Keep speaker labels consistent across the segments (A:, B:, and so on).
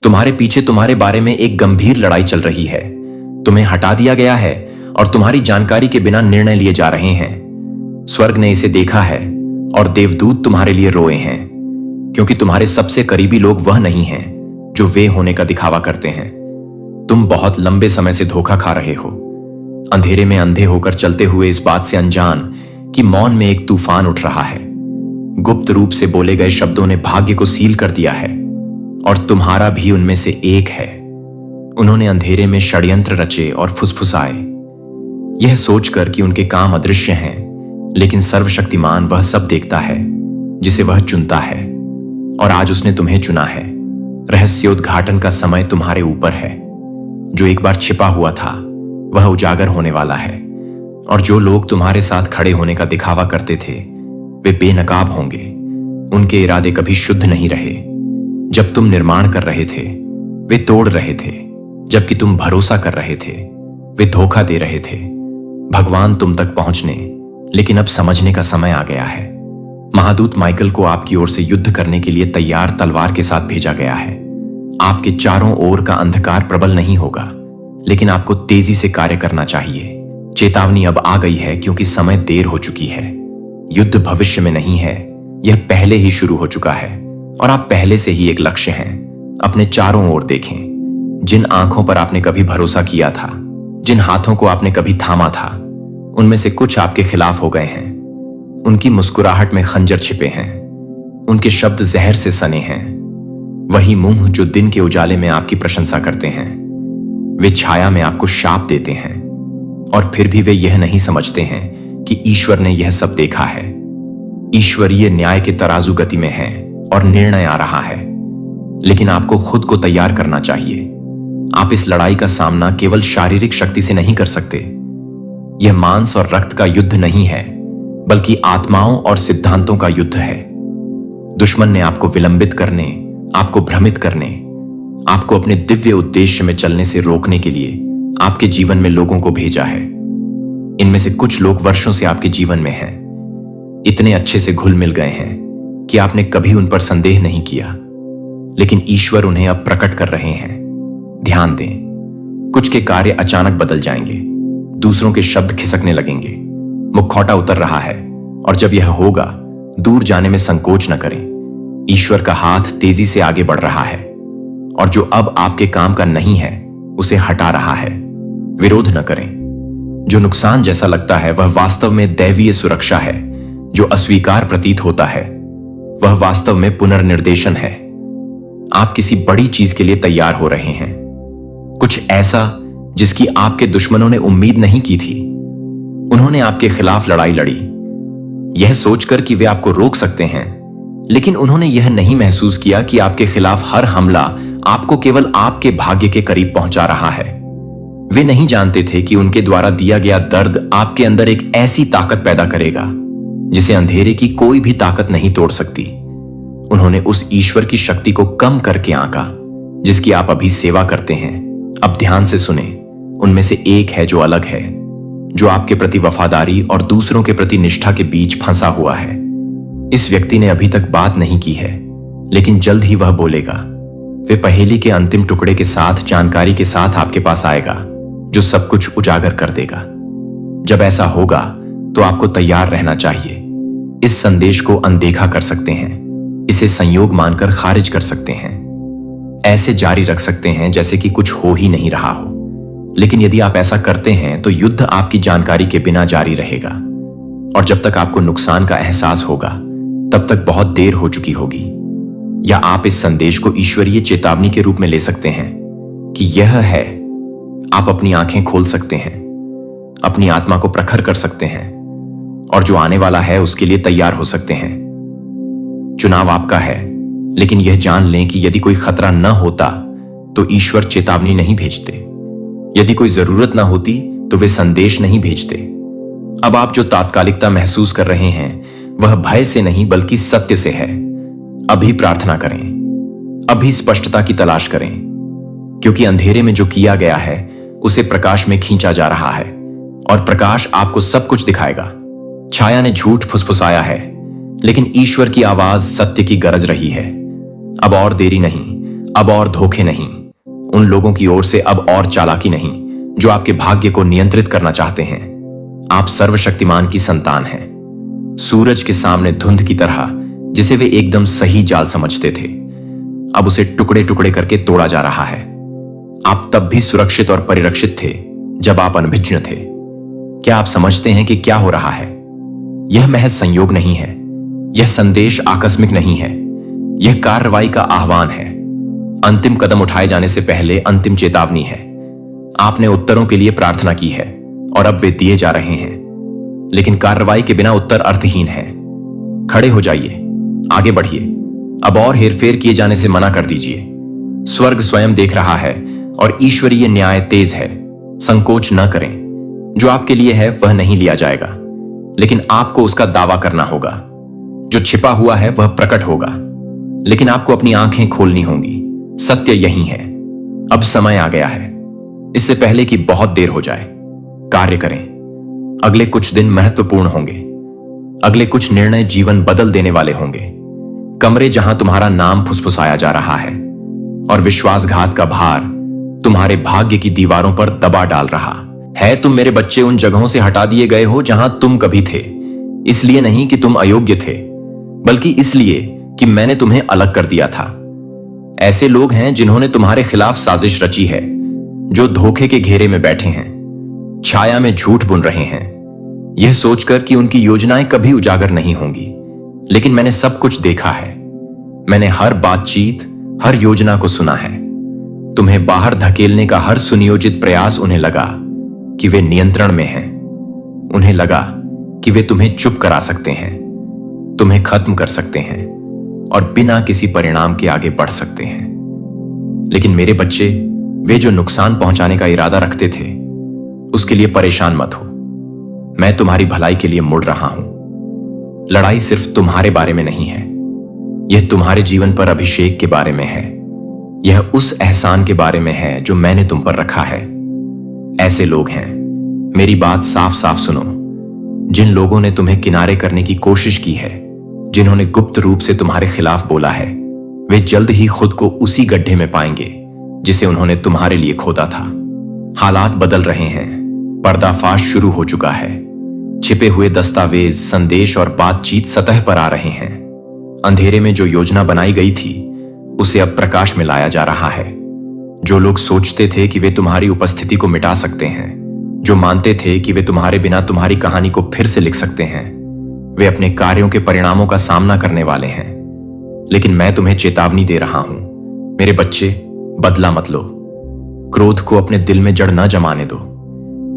A: तुम्हारे पीछे तुम्हारे बारे में एक गंभीर लड़ाई चल रही है। तुम्हें हटा दिया गया है और तुम्हारी जानकारी के बिना निर्णय लिए जा रहे हैं। स्वर्ग ने इसे देखा है और देवदूत तुम्हारे लिए रोए हैं, क्योंकि तुम्हारे सबसे करीबी लोग वह नहीं हैं जो वे होने का दिखावा करते हैं। तुम बहुत लंबे समय से धोखा खा रहे हो, अंधेरे में अंधे होकर चलते हुए इस बात से अनजान कि मौन में एक तूफान उठ रहा है। गुप्त रूप से बोले गए शब्दों ने भाग्य को सील कर दिया है और तुम्हारा भी उनमें से एक है। उन्होंने अंधेरे में षड्यंत्र रचे और फुसफुसाए, यह सोचकर कि उनके काम अदृश्य हैं, लेकिन सर्वशक्तिमान वह सब देखता है जिसे वह चुनता है, और आज उसने तुम्हें चुना है। रहस्योद्घाटन का समय तुम्हारे ऊपर है। जो एक बार छिपा हुआ था वह उजागर होने वाला है, और जो लोग तुम्हारे साथ खड़े होने का दिखावा करते थे वे बेनकाब होंगे। उनके इरादे कभी शुद्ध नहीं रहे। जब तुम निर्माण कर रहे थे वे तोड़ रहे थे, जबकि तुम भरोसा कर रहे थे वे धोखा दे रहे थे। भगवान तुम तक पहुंचने, लेकिन अब समझने का समय आ गया है। महादूत माइकल को आपकी ओर से युद्ध करने के लिए तैयार तलवार के साथ भेजा गया है। आपके चारों ओर का अंधकार प्रबल नहीं होगा, लेकिन आपको तेजी से कार्य करना चाहिए। चेतावनी अब आ गई है, क्योंकि समय देर हो चुकी है। युद्ध भविष्य में नहीं है, यह पहले ही शुरू हो चुका है, और आप पहले से ही एक लक्ष्य हैं। अपने चारों ओर देखें। जिन आंखों पर आपने कभी भरोसा किया था, जिन हाथों को आपने कभी थामा था, उनमें से कुछ आपके खिलाफ हो गए हैं। उनकी मुस्कुराहट में खंजर छिपे हैं, उनके शब्द जहर से सने हैं। वही मुंह जो दिन के उजाले में आपकी प्रशंसा करते हैं, वे छाया में आपको शाप देते हैं, और फिर भी वे यह नहीं समझते हैं कि ईश्वर ने यह सब देखा है। ईश्वरीय न्याय के तराजू गति में है और निर्णय आ रहा है, लेकिन आपको खुद को तैयार करना चाहिए। आप इस लड़ाई का सामना केवल शारीरिक शक्ति से नहीं कर सकते। यह मांस और रक्त का युद्ध नहीं है, बल्कि आत्माओं और सिद्धांतों का युद्ध है। दुश्मन ने आपको विलंबित करने, आपको भ्रमित करने, आपको अपने दिव्य उद्देश्य में चलने से रोकने के लिए आपके जीवन में लोगों को भेजा है। इनमें से कुछ लोग वर्षों से आपके जीवन में हैं, इतने अच्छे से घुल मिल गए हैं कि आपने कभी उन पर संदेह नहीं किया, लेकिन ईश्वर उन्हें अब प्रकट कर रहे हैं। ध्यान दें, कुछ के कार्य अचानक बदल जाएंगे, दूसरों के शब्द खिसकने लगेंगे, मुखौटा उतर रहा है, और जब यह होगा दूर जाने में संकोच न करें। ईश्वर का हाथ तेजी से आगे बढ़ रहा है, और जो अब आपके काम का नहीं है उसे हटा रहा है। विरोध न करें। जो नुकसान जैसा लगता है वह वास्तव में दैवीय सुरक्षा है। जो अस्वीकार प्रतीत होता है वह वास्तव में पुनर्निर्देशन है। आप किसी बड़ी चीज के लिए तैयार हो रहे हैं, कुछ ऐसा जिसकी आपके दुश्मनों ने उम्मीद नहीं की थी। उन्होंने आपके खिलाफ लड़ाई लड़ी, यह सोचकर कि वे आपको रोक सकते हैं, लेकिन उन्होंने यह नहीं महसूस किया कि आपके खिलाफ हर हमला आपको केवल आपके भाग्य के करीब पहुंचा रहा है। वे नहीं जानते थे कि उनके द्वारा दिया गया दर्द आपके अंदर एक ऐसी ताकत पैदा करेगा जिसे अंधेरे की कोई भी ताकत नहीं तोड़ सकती। उन्होंने उस ईश्वर की शक्ति को कम करके आंका जिसकी आप अभी सेवा करते हैं। अब ध्यान से सुने, उनमें से एक है जो अलग है, जो आपके प्रति वफादारी और दूसरों के प्रति निष्ठा के बीच फंसा हुआ है। इस व्यक्ति ने अभी तक बात नहीं की है, लेकिन जल्द ही वह बोलेगा। वे पहेली के अंतिम टुकड़े के साथ जानकारी के साथ आपके पास आएगा जो सब कुछ उजागर कर देगा। जब ऐसा होगा तो आपको तैयार रहना चाहिए। इस संदेश को अनदेखा कर सकते हैं, इसे संयोग मानकर खारिज कर सकते हैं, ऐसे जारी रख सकते हैं जैसे कि कुछ हो ही नहीं रहा हो। लेकिन यदि आप ऐसा करते हैं तो युद्ध आपकी जानकारी के बिना जारी रहेगा, और जब तक आपको नुकसान का एहसास होगा तब तक बहुत देर हो चुकी होगी। या आप इस संदेश को ईश्वरीय चेतावनी के रूप में ले सकते हैं कि यह है। आप अपनी आंखें खोल सकते हैं, अपनी आत्मा को प्रखर कर सकते हैं, और जो आने वाला है उसके लिए तैयार हो सकते हैं। चुनाव आपका है, लेकिन यह जान लें कि यदि कोई खतरा न होता तो ईश्वर चेतावनी नहीं भेजते। यदि कोई जरूरत न होती तो वे संदेश नहीं भेजते। अब आप जो तात्कालिकता महसूस कर रहे हैं वह भय से नहीं बल्कि सत्य से है। अभी प्रार्थना करें, अभी स्पष्टता की तलाश करें, क्योंकि अंधेरे में जो किया गया है उसे प्रकाश में खींचा जा रहा है, और प्रकाश आपको सब कुछ दिखाएगा। छाया ने झूठ फुसफुसाया है, लेकिन ईश्वर की आवाज सत्य की गरज रही है। अब और देरी नहीं, अब और धोखे नहीं, उन लोगों की ओर से अब और चालाकी नहीं जो आपके भाग्य को नियंत्रित करना चाहते हैं। आप सर्वशक्तिमान की संतान हैं, सूरज के सामने धुंध की तरह, जिसे वे एकदम सही जाल समझते थे, अब उसे टुकड़े टुकड़े करके तोड़ा जा रहा है। आप तब भी सुरक्षित और परिरक्षित थे जब आप अनभिज्ञ थे। क्या आप समझते हैं कि क्या हो रहा है? यह महज संयोग नहीं है, यह संदेश आकस्मिक नहीं है, यह कार्रवाई का आह्वान है। अंतिम कदम उठाए जाने से पहले अंतिम चेतावनी है। आपने उत्तरों के लिए प्रार्थना की है और अब वे दिए जा रहे हैं, लेकिन कार्रवाई के बिना उत्तर अर्थहीन है। खड़े हो जाइए, आगे बढ़िए, अब और हेरफेर किए जाने से मना कर दीजिए। स्वर्ग स्वयं देख रहा है और ईश्वरीय न्याय तेज है। संकोच न करें, जो आपके लिए है वह नहीं लिया जाएगा, लेकिन आपको उसका दावा करना होगा। जो छिपा हुआ है वह प्रकट होगा, लेकिन आपको अपनी आंखें खोलनी होंगी। सत्य यही है। अब समय आ गया है, इससे पहले कि बहुत देर हो जाए। कार्य करें। अगले कुछ दिन महत्वपूर्ण होंगे, अगले कुछ निर्णय जीवन बदल देने वाले होंगे। कमरे जहां तुम्हारा नाम फुसफुसाया जा रहा है और विश्वासघात का भार तुम्हारे भाग्य की दीवारों पर दबा डाल रहा है। तुम मेरे बच्चे उन जगहों से हटा दिए गए हो जहां तुम कभी थे, इसलिए नहीं कि तुम अयोग्य थे, बल्कि इसलिए कि मैंने तुम्हें अलग कर दिया था। ऐसे लोग हैं जिन्होंने तुम्हारे खिलाफ साजिश रची है, जो धोखे के घेरे में बैठे हैं, छाया में झूठ बुन रहे हैं, यह सोचकर कि उनकी योजनाएं कभी उजागर नहीं होंगी। लेकिन मैंने सब कुछ देखा है। मैंने हर बातचीत, हर योजना को सुना है। तुम्हें बाहर धकेलने का हर सुनियोजित प्रयास उन्हें लगा कि वे नियंत्रण में हैं। उन्हें लगा कि वे तुम्हें चुप करा सकते हैं, तुम्हें खत्म कर सकते हैं और बिना किसी परिणाम के आगे बढ़ सकते हैं। लेकिन मेरे बच्चे, वे जो नुकसान पहुंचाने का इरादा रखते थे, उसके लिए परेशान मत हो। मैं तुम्हारी भलाई के लिए मुड़ रहा हूं। लड़ाई सिर्फ तुम्हारे बारे में नहीं है, यह तुम्हारे जीवन पर अभिषेक के बारे में है। यह उस एहसान के बारे में है जो मैंने तुम पर रखा है। ऐसे लोग हैं, मेरी बात साफ साफ सुनो, जिन लोगों ने तुम्हें किनारे करने की कोशिश की है, जिन्होंने गुप्त रूप से तुम्हारे खिलाफ बोला है, वे जल्द ही खुद को उसी गड्ढे में पाएंगे जिसे उन्होंने तुम्हारे लिए खोदा था। हालात बदल रहे हैं, पर्दाफाश शुरू हो चुका है। छिपे हुए दस्तावेज, संदेश और बातचीत सतह पर आ रहे हैं। अंधेरे में जो योजना बनाई गई थी, उसे अब प्रकाश में लाया जा रहा है। जो लोग सोचते थे कि वे तुम्हारी उपस्थिति को मिटा सकते हैं, जो मानते थे कि वे तुम्हारे बिना तुम्हारी कहानी को फिर से लिख सकते हैं, वे अपने कार्यों के परिणामों का सामना करने वाले हैं। लेकिन मैं तुम्हें चेतावनी दे रहा हूं, मेरे बच्चे, बदला मत लो। क्रोध को अपने दिल में जड़ न जमाने दो।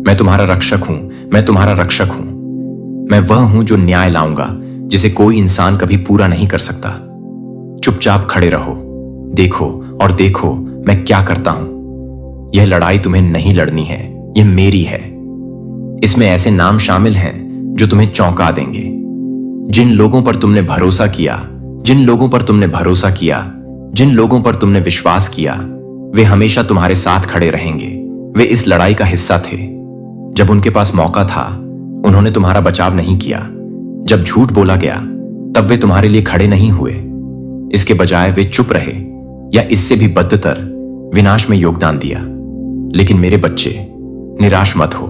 A: मैं तुम्हारा रक्षक हूं, मैं तुम्हारा रक्षक हूं। मैं वह हूं जो न्याय लाऊंगा, जिसे कोई इंसान कभी पूरा नहीं कर सकता। चुपचाप खड़े रहो, देखो और देखो मैं क्या करता हूं। यह लड़ाई तुम्हें नहीं लड़नी है, यह मेरी है। इसमें ऐसे नाम शामिल हैं जो तुम्हें चौंका देंगे। जिन लोगों पर तुमने भरोसा किया, जिन लोगों पर तुमने भरोसा किया, जिन लोगों पर तुमने विश्वास किया, वे हमेशा तुम्हारे साथ खड़े रहेंगे। वे इस लड़ाई का हिस्सा थे। जब उनके पास मौका था, उन्होंने तुम्हारा बचाव नहीं किया। जब झूठ बोला गया, तब वे तुम्हारे लिए खड़े नहीं हुए। इसके बजाय वे चुप रहे, या इससे भी बदतर, विनाश में योगदान दिया। लेकिन मेरे बच्चे, निराश मत हो।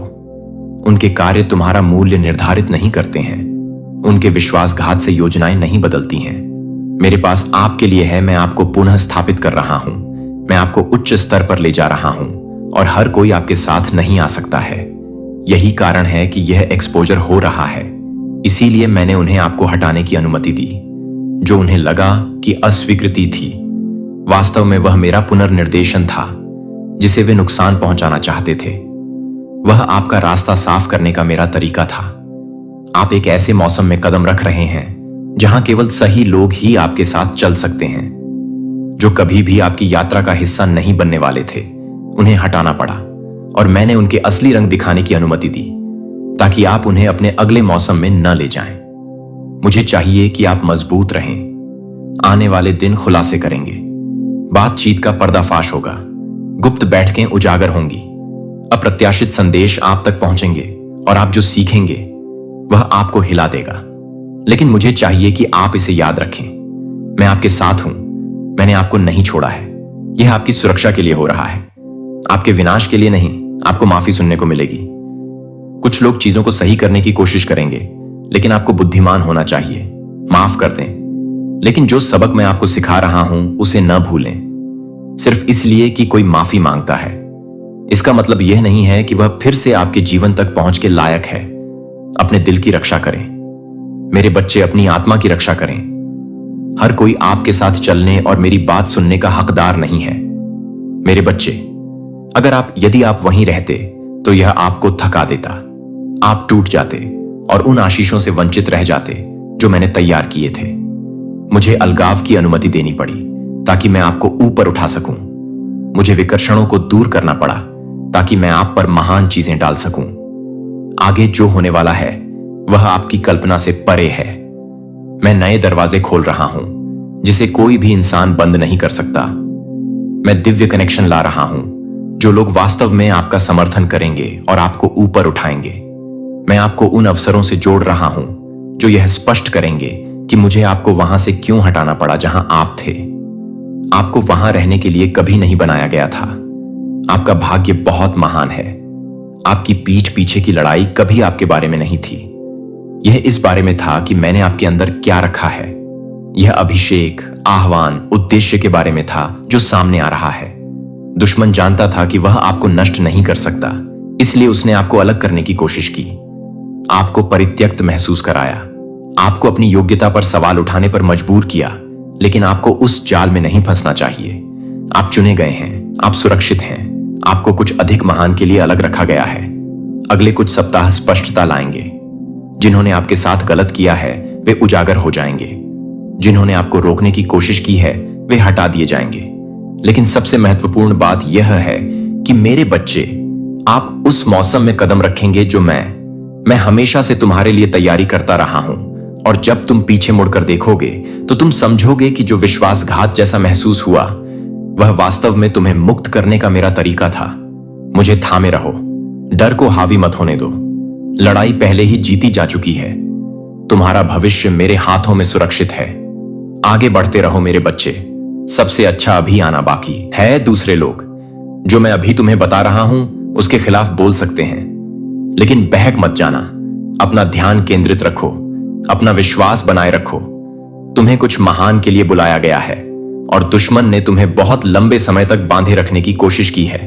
A: उनके कार्य तुम्हारा मूल्य निर्धारित नहीं करते हैं। उनके विश्वासघात से योजनाएं नहीं बदलती हैं। मेरे पास आपके लिए है। मैं आपको पुनः स्थापित कर रहा हूं। मैं आपको उच्च स्तर पर ले जा रहा हूं और हर कोई आपके साथ नहीं आ सकता है। यही कारण है कि यह एक्सपोजर हो रहा है। इसीलिए मैंने उन्हें आपको हटाने की अनुमति दी। जो उन्हें लगा कि अस्वीकृति थी, वास्तव में वह मेरा पुनर्निर्देशन था, जिसे वे नुकसान पहुंचाना चाहते थे। वह आपका रास्ता साफ करने का मेरा तरीका था। आप एक ऐसे मौसम में कदम रख रहे हैं जहां केवल सही लोग ही आपके साथ चल सकते हैं। जो कभी भी आपकी यात्रा का हिस्सा नहीं बनने वाले थे, उन्हें हटाना पड़ा और मैंने उनके असली रंग दिखाने की अनुमति दी, ताकि आप उन्हें अपने अगले मौसम में न ले जाएं। मुझे चाहिए कि आप मजबूत रहें। आने वाले दिन खुलासे करेंगे। बातचीत का पर्दाफाश होगा, गुप्त बैठकें उजागर होंगी, अप्रत्याशित संदेश आप तक पहुंचेंगे और आप जो सीखेंगे वह आपको हिला देगा। लेकिन मुझे चाहिए कि आप इसे याद रखें। मैं आपके साथ हूं। मैंने आपको नहीं छोड़ा है। यह आपकी सुरक्षा के लिए हो रहा है, आपके विनाश के लिए नहीं। आपको माफी सुनने को मिलेगी। कुछ लोग चीजों को सही करने की कोशिश करेंगे, लेकिन आपको बुद्धिमान होना चाहिए। माफ कर दें, लेकिन जो सबक मैं आपको सिखा रहा हूं उसे न भूलें। सिर्फ इसलिए कि कोई माफी मांगता है, इसका मतलब यह नहीं है कि वह फिर से आपके जीवन तक पहुंच के लायक है। अपने दिल की रक्षा करें मेरे बच्चे, अपनी आत्मा की रक्षा करें। हर कोई आपके साथ चलने और मेरी बात सुनने का हकदार नहीं है। मेरे बच्चे, यदि आप वहीं रहते तो यह आपको थका देता। आप टूट जाते और उन आशीषों से वंचित रह जाते जो मैंने तैयार किए थे। मुझे अलगाव की अनुमति देनी पड़ी ताकि मैं आपको ऊपर उठा सकूं। मुझे विकर्षणों को दूर करना पड़ा ताकि मैं आप पर महान चीजें डाल सकूं। आगे जो होने वाला है वह आपकी कल्पना से परे है। मैं नए दरवाजे खोल रहा हूं जिसे कोई भी इंसान बंद नहीं कर सकता। मैं दिव्य कनेक्शन ला रहा हूं जो लोग वास्तव में आपका समर्थन करेंगे और आपको ऊपर उठाएंगे। मैं आपको उन अवसरों से जोड़ रहा हूं जो यह स्पष्ट करेंगे कि मुझे आपको वहां से क्यों हटाना पड़ा जहां आप थे। आपको वहां रहने के लिए कभी नहीं बनाया गया था। आपका भाग्य बहुत महान है। आपकी पीठ पीछे की लड़ाई कभी आपके बारे में नहीं थी। यह इस बारे में था कि मैंने आपके अंदर क्या रखा है। यह अभिषेक, आह्वान, उद्देश्य के बारे में था जो सामने आ रहा है। दुश्मन जानता था कि वह आपको नष्ट नहीं कर सकता, इसलिए उसने आपको अलग करने की कोशिश की, आपको परित्यक्त महसूस कराया, आपको अपनी योग्यता पर सवाल उठाने पर मजबूर किया। लेकिन आपको उस जाल में नहीं फंसना चाहिए। आप चुने गए हैं, आप सुरक्षित हैं, आपको कुछ अधिक महान के लिए अलग रखा गया है। अगले कुछ सप्ताह स्पष्टता लाएंगे। जिन्होंने आपके साथ गलत किया है वे उजागर हो जाएंगे। जिन्होंने आपको रोकने की कोशिश की है वे हटा दिए जाएंगे। लेकिन सबसे महत्वपूर्ण बात यह है कि मेरे बच्चे, आप उस मौसम में कदम रखेंगे जो मैं हमेशा से तुम्हारे लिए तैयारी करता रहा हूं। और जब तुम पीछे मुड़कर देखोगे तो तुम समझोगे कि जो विश्वासघात जैसा महसूस हुआ वह वास्तव में तुम्हें मुक्त करने का मेरा तरीका था। मुझे थामे रहो, डर को हावी मत होने दो। लड़ाई पहले ही जीती जा चुकी है। तुम्हारा भविष्य मेरे हाथों में सुरक्षित है। आगे बढ़ते रहो मेरे बच्चे। सबसे अच्छा अभी आना बाकी है। दूसरे लोग जो मैं अभी तुम्हें बता रहा हूं उसके खिलाफ बोल सकते हैं, लेकिन बहक मत जाना। अपना ध्यान केंद्रित रखो, अपना विश्वास बनाए रखो। तुम्हें कुछ महान के लिए बुलाया गया है और दुश्मन ने तुम्हें बहुत लंबे समय तक बांधे रखने की कोशिश की है,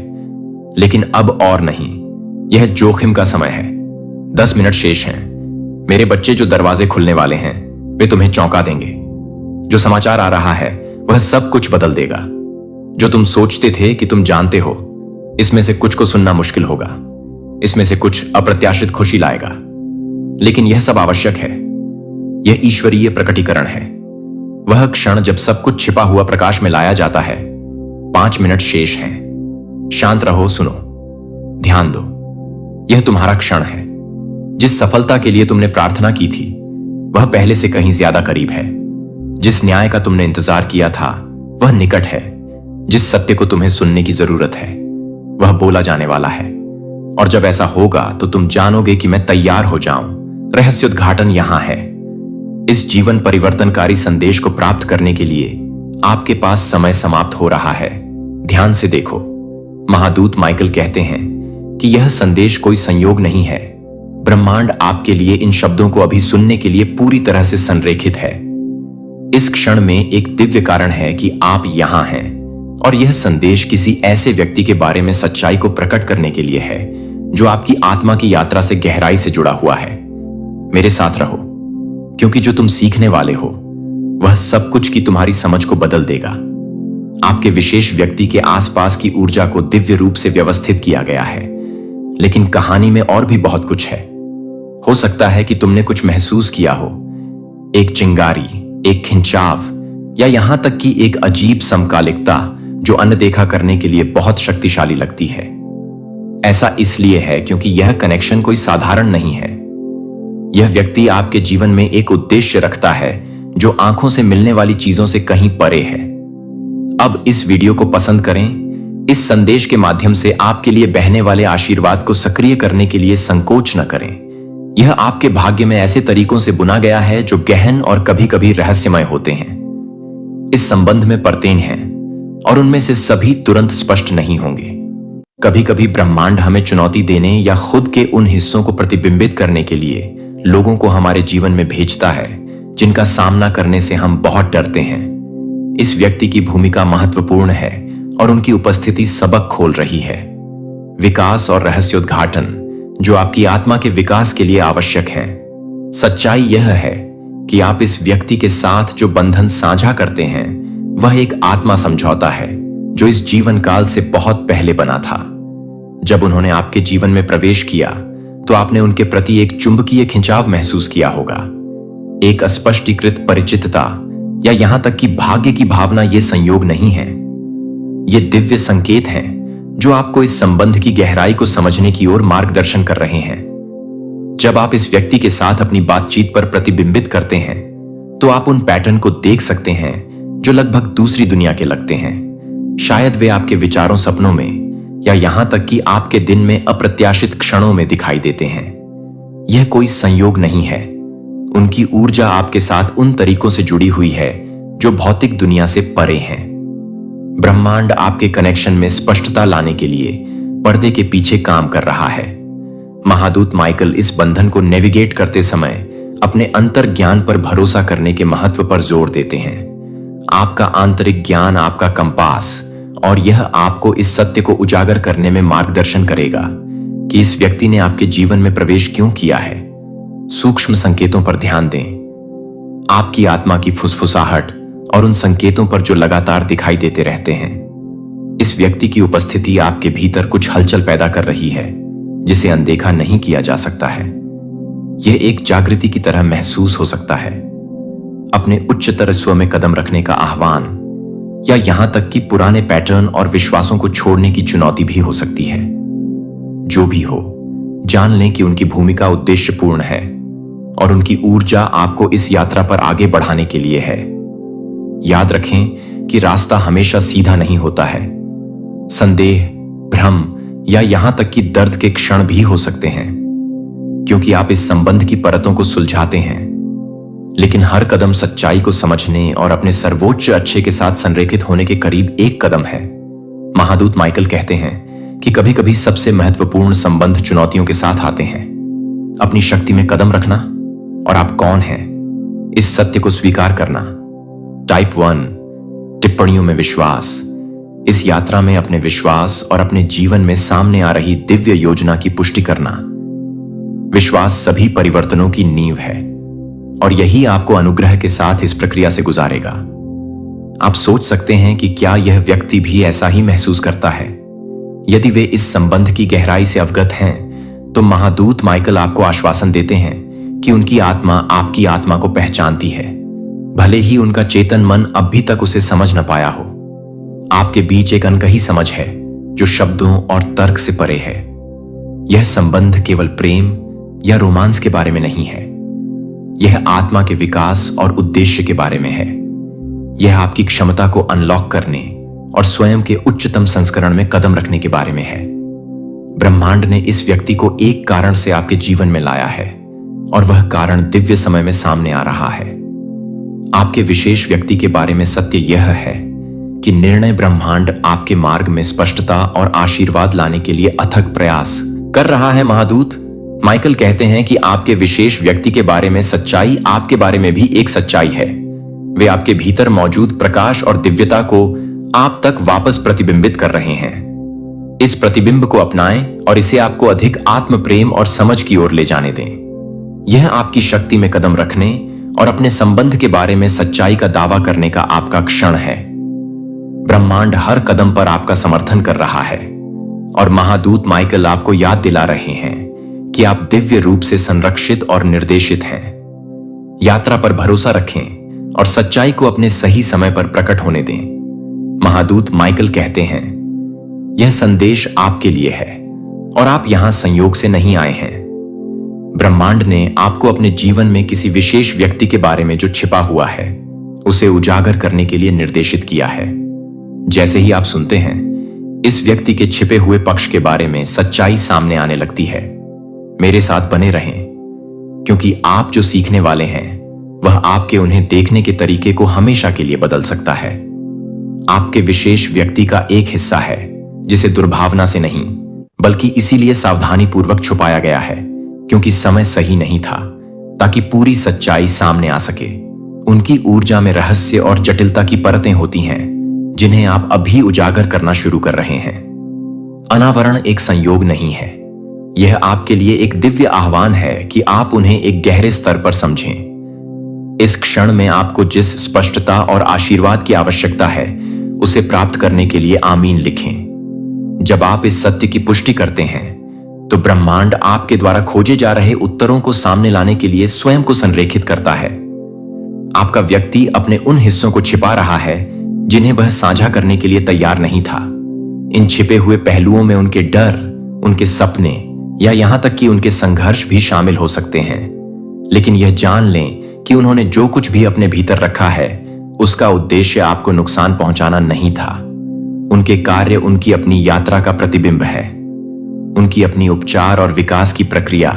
A: लेकिन अब और नहीं। यह जोखिम का समय है। 10 मिनट शेष हैं। मेरे बच्चे, जो दरवाजे खुलने वाले हैं वे तुम्हें चौंका देंगे। जो समाचार आ रहा है वह सब कुछ बदल देगा। जो तुम सोचते थे कि तुम जानते हो, इसमें से कुछ को सुनना मुश्किल होगा। इसमें से कुछ अप्रत्याशित खुशी लाएगा, लेकिन यह सब आवश्यक है। यह ईश्वरीय प्रकटीकरण है। वह क्षण जब सब कुछ छिपा हुआ प्रकाश में लाया जाता है। 5 मिनट शेष हैं। शांत रहो, सुनो, ध्यान दो। यह तुम्हारा क्षण है। जिस सफलता के लिए तुमने प्रार्थना की थी वह पहले से कहीं ज्यादा करीब है। जिस न्याय का तुमने इंतजार किया था वह निकट है। जिस सत्य को तुम्हें सुनने की जरूरत है वह बोला जाने वाला है। और जब ऐसा होगा तो तुम जानोगे कि मैं तैयार हो जाऊं। रहस्योद्घाटन यहां है। इस जीवन परिवर्तनकारी संदेश को प्राप्त करने के लिए आपके पास समय समाप्त हो रहा है। ध्यान से देखो। महादूत माइकल कहते हैं कि यह संदेश कोई संयोग नहीं है। ब्रह्मांड आपके लिए इन शब्दों को अभी सुनने के लिए पूरी तरह से संरेखित है। इस क्षण में एक दिव्य कारण है कि आप यहां हैं, और यह संदेश किसी ऐसे व्यक्ति के बारे में सच्चाई को प्रकट करने के लिए है जो आपकी आत्मा की यात्रा से गहराई से जुड़ा हुआ है। मेरे साथ रहो, क्योंकि जो तुम सीखने वाले हो वह सब कुछ की तुम्हारी समझ को बदल देगा। आपके विशेष व्यक्ति के आसपास की ऊर्जा को दिव्य रूप से व्यवस्थित किया गया है, लेकिन कहानी में और भी बहुत कुछ है। हो सकता है कि तुमने कुछ महसूस किया हो, एक चिंगारी, एक खिंचाव, या यहां तक कि एक अजीब समकालिकता जो अनदेखा करने के लिए बहुत शक्तिशाली लगती है। ऐसा इसलिए है क्योंकि यह कनेक्शन कोई साधारण नहीं है। यह व्यक्ति आपके जीवन में एक उद्देश्य रखता है जो आंखों से मिलने वाली चीजों से कहीं परे है। अब इस वीडियो को पसंद करें। इस संदेश के माध्यम से आपके लिए बहने वाले आशीर्वाद को सक्रिय करने के लिए संकोच न करें। यह आपके भाग्य में ऐसे तरीकों से बुना गया है जो गहन और कभी कभी रहस्यमय होते हैं। इस संबंध में परतें हैं और उनमें से सभी तुरंत स्पष्ट नहीं होंगे। कभी कभी ब्रह्मांड हमें चुनौती देने या खुद के उन हिस्सों को प्रतिबिंबित करने के लिए लोगों को हमारे जीवन में भेजता है जिनका सामना करने से हम बहुत डरते हैं। इस व्यक्ति की भूमिका महत्वपूर्ण है और उनकी उपस्थिति सबक खोल रही है। विकास और रहस्योद्घाटन जो आपकी आत्मा के विकास के लिए आवश्यक हैं। सच्चाई यह है कि आप इस व्यक्ति के साथ जो बंधन साझा करते हैं वह एक आत्मा समझौता है जो इस जीवन काल से बहुत पहले बना था। जब उन्होंने आपके जीवन में प्रवेश किया तो आपने उनके प्रति एक चुंबकीय खिंचाव महसूस किया होगा, एक अस्पष्टीकृत परिचितता या यहां तक कि भाग्य की भावना। ये संयोग नहीं है, ये दिव्य संकेत हैं जो आपको इस संबंध की गहराई को समझने की ओर मार्गदर्शन कर रहे हैं। जब आप इस व्यक्ति के साथ अपनी बातचीत पर प्रतिबिंबित करते हैं तो आप उन पैटर्न को देख सकते हैं जो लगभग दूसरी दुनिया के लगते हैं। शायद वे आपके विचारों, सपनों में या यहां तक कि आपके दिन में अप्रत्याशित क्षणों में दिखाई देते हैं। यह कोई संयोग नहीं है, उनकी ऊर्जा आपके साथ उन तरीकों से जुड़ी हुई है जो भौतिक दुनिया से परे हैं। ब्रह्मांड आपके कनेक्शन में स्पष्टता लाने के लिए पर्दे के पीछे काम कर रहा है। महादूत माइकल इस बंधन को नेविगेट करते समय अपने अंतर ज्ञान पर भरोसा करने के महत्व पर जोर देते हैं। आपका आंतरिक ज्ञान आपका कंपास, और यह आपको इस सत्य को उजागर करने में मार्गदर्शन करेगा कि इस व्यक्ति ने आपके जीवन में प्रवेश क्यों किया है। सूक्ष्म संकेतों पर ध्यान दें, आपकी आत्मा की फुसफुसाहट और उन संकेतों पर जो लगातार दिखाई देते रहते हैं। इस व्यक्ति की उपस्थिति आपके भीतर कुछ हलचल पैदा कर रही है जिसे अनदेखा नहीं किया जा सकता है। यह एक जागृति की तरह महसूस हो सकता है, अपने उच्चतर स्व में कदम रखने का आह्वान, या यहां तक कि पुराने पैटर्न और विश्वासों को छोड़ने की चुनौती भी हो सकती है। जो भी हो, जान लें कि उनकी भूमिका उद्देश्यपूर्ण है और उनकी ऊर्जा आपको इस यात्रा पर आगे बढ़ाने के लिए है। याद रखें कि रास्ता हमेशा सीधा नहीं होता है। संदेह, भ्रम या यहां तक कि दर्द के क्षण भी हो सकते हैं, क्योंकि आप इस संबंध की परतों को सुलझाते हैं। लेकिन हर कदम सच्चाई को समझने और अपने सर्वोच्च अच्छे के साथ संरेखित होने के करीब एक कदम है। महादूत माइकल कहते हैं कि कभी कभी सबसे महत्वपूर्ण संबंध चुनौतियों के साथ आते हैं। अपनी शक्ति में कदम रखना और आप कौन हैं, इस सत्य को स्वीकार करना। टाइप 1 टिप्पणियों में विश्वास। इस यात्रा में अपने विश्वास और अपने जीवन में सामने आ रही दिव्य योजना की पुष्टि करना। विश्वास सभी परिवर्तनों की नींव है और यही आपको अनुग्रह के साथ इस प्रक्रिया से गुजारेगा। आप सोच सकते हैं कि क्या यह व्यक्ति भी ऐसा ही महसूस करता है। यदि वे इस संबंध की गहराई से अवगत हैं तो महादूत माइकल आपको आश्वासन देते हैं कि उनकी आत्मा आपकी आत्मा को पहचानती है, भले ही उनका चेतन मन अब भी तक उसे समझ न पाया हो। आपके बीच एक अनकही समझ है जो शब्दों और तर्क से परे है। यह संबंध केवल प्रेम या रोमांस के बारे में नहीं है, यह आत्मा के विकास और उद्देश्य के बारे में है। यह आपकी क्षमता को अनलॉक करने और स्वयं के उच्चतम संस्करण में कदम रखने के बारे में है। ब्रह्मांड ने इस व्यक्ति को एक कारण से आपके जीवन में लाया है और वह कारण दिव्य समय में सामने आ रहा है। आपके विशेष व्यक्ति के बारे में सत्य यह है कि निर्णय ब्रह्मांड आपके मार्ग में स्पष्टता और आशीर्वाद लाने के लिए अथक प्रयास कर रहा है। महादूत माइकल कहते हैं कि आपके विशेष व्यक्ति के बारे में सच्चाई आपके बारे में भी एक सच्चाई है। वे आपके भीतर मौजूद प्रकाश और दिव्यता को आप तक वापस प्रतिबिंबित कर रहे हैं। इस प्रतिबिंब को अपनाएं और इसे आपको अधिक आत्म प्रेम और समझ की ओर ले जाने दें। यह आपकी शक्ति में कदम रखने और अपने संबंध के बारे में सच्चाई का दावा करने का आपका क्षण है। ब्रह्मांड हर कदम पर आपका समर्थन कर रहा है और महादूत माइकल आपको याद दिला रहे हैं कि आप दिव्य रूप से संरक्षित और निर्देशित हैं। यात्रा पर भरोसा रखें और सच्चाई को अपने सही समय पर प्रकट होने दें। महादूत माइकल कहते हैं, यह संदेश आपके लिए है और आप यहां संयोग से नहीं आए हैं। ब्रह्मांड ने आपको अपने जीवन में किसी विशेष व्यक्ति के बारे में जो छिपा हुआ है उसे उजागर करने के लिए निर्देशित किया है। जैसे ही आप सुनते हैं, इस व्यक्ति के छिपे हुए पक्ष के बारे में सच्चाई सामने आने लगती है। मेरे साथ बने रहें, क्योंकि आप जो सीखने वाले हैं वह आपके उन्हें देखने के तरीके को हमेशा के लिए बदल सकता है। आपके विशेष व्यक्ति का एक हिस्सा है जिसे दुर्भावना से नहीं बल्कि इसीलिए सावधानी पूर्वक छुपाया गया है क्योंकि समय सही नहीं था, ताकि पूरी सच्चाई सामने आ सके। उनकी ऊर्जा में रहस्य और जटिलता की परतें होती हैं जिन्हें आप अभी उजागर करना शुरू कर रहे हैं। अनावरण एक संयोग नहीं है, यह आपके लिए एक दिव्य आह्वान है कि आप उन्हें एक गहरे स्तर पर समझें। इस क्षण में आपको जिस स्पष्टता और आशीर्वाद की आवश्यकता है उसे प्राप्त करने के लिए आमीन लिखें। जब आप इस सत्य की पुष्टि करते हैं तो ब्रह्मांड आपके द्वारा खोजे जा रहे उत्तरों को सामने लाने के लिए स्वयं को संरेखित करता है। आपका व्यक्ति अपने उन हिस्सों को छिपा रहा है जिन्हें वह साझा करने के लिए तैयार नहीं था। इन छिपे हुए पहलुओं में उनके डर, उनके सपने या यहां तक कि उनके संघर्ष भी शामिल हो सकते हैं। लेकिन यह जान लें कि उन्होंने जो कुछ भी अपने भीतर रखा है उसका उद्देश्य आपको नुकसान पहुंचाना नहीं था। उनके कार्य उनकी अपनी यात्रा का प्रतिबिंब है, उनकी अपनी उपचार और विकास की प्रक्रिया।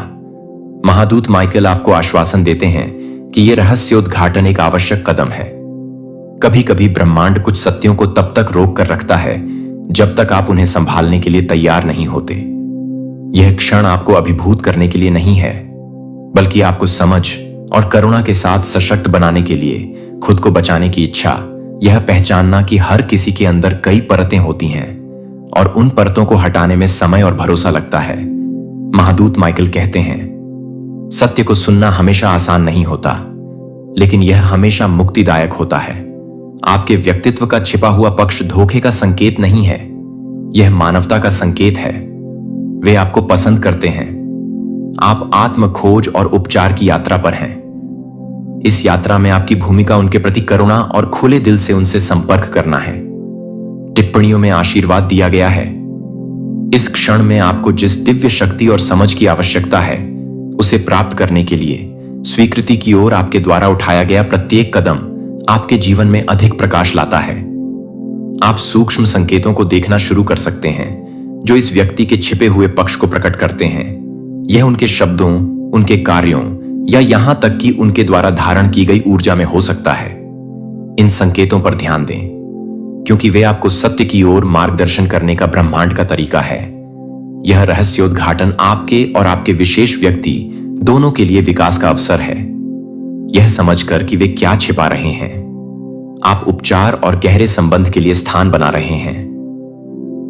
A: महादूत माइकल आपको आश्वासन देते हैं कि यह रहस्योद्घाटन एक आवश्यक कदम है। कभी कभी ब्रह्मांड कुछ सत्यों को तब तक रोक कर रखता है जब तक आप उन्हें संभालने के लिए तैयार नहीं होते। यह क्षण आपको अभिभूत करने के लिए नहीं है, बल्कि आपको समझ और करुणा के साथ सशक्त बनाने के लिए, खुद को बचाने की इच्छा, यह पहचानना कि हर किसी के अंदर कई परतें होती हैं और उन परतों को हटाने में समय और भरोसा लगता है। महादूत माइकल कहते हैं, सत्य को सुनना हमेशा आसान नहीं होता, लेकिन यह हमेशा मुक्तिदायक होता है। आपके व्यक्तित्व का छिपा हुआ पक्ष धोखे का संकेत नहीं है, यह मानवता का संकेत है। वे आपको पसंद करते हैं। आप आत्म खोज और उपचार की यात्रा पर हैं। इस यात्रा में आपकी भूमिका उनके प्रति करुणा और खुले दिल से उनसे संपर्क करना है। टिप्पणियों में आशीर्वाद दिया गया है। इस क्षण में आपको जिस दिव्य शक्ति और समझ की आवश्यकता है उसे प्राप्त करने के लिए स्वीकृति की ओर आपके द्वारा उठाया गया प्रत्येक कदम आपके जीवन में अधिक प्रकाश लाता है। आप सूक्ष्म संकेतों को देखना शुरू कर सकते हैं जो इस व्यक्ति के छिपे हुए पक्ष को प्रकट करते हैं। यह उनके शब्दों, उनके कार्यों या यहां तक कि उनके द्वारा धारण की गई ऊर्जा में हो सकता है। इन संकेतों पर ध्यान दें क्योंकि वे आपको सत्य की ओर मार्गदर्शन करने का ब्रह्मांड का तरीका है। यह रहस्योद्घाटन आपके और आपके विशेष व्यक्ति दोनों के लिए विकास का अवसर है। यह समझकर कि वे क्या छिपा रहे हैं, आप उपचार और गहरे संबंध के लिए स्थान बना रहे हैं।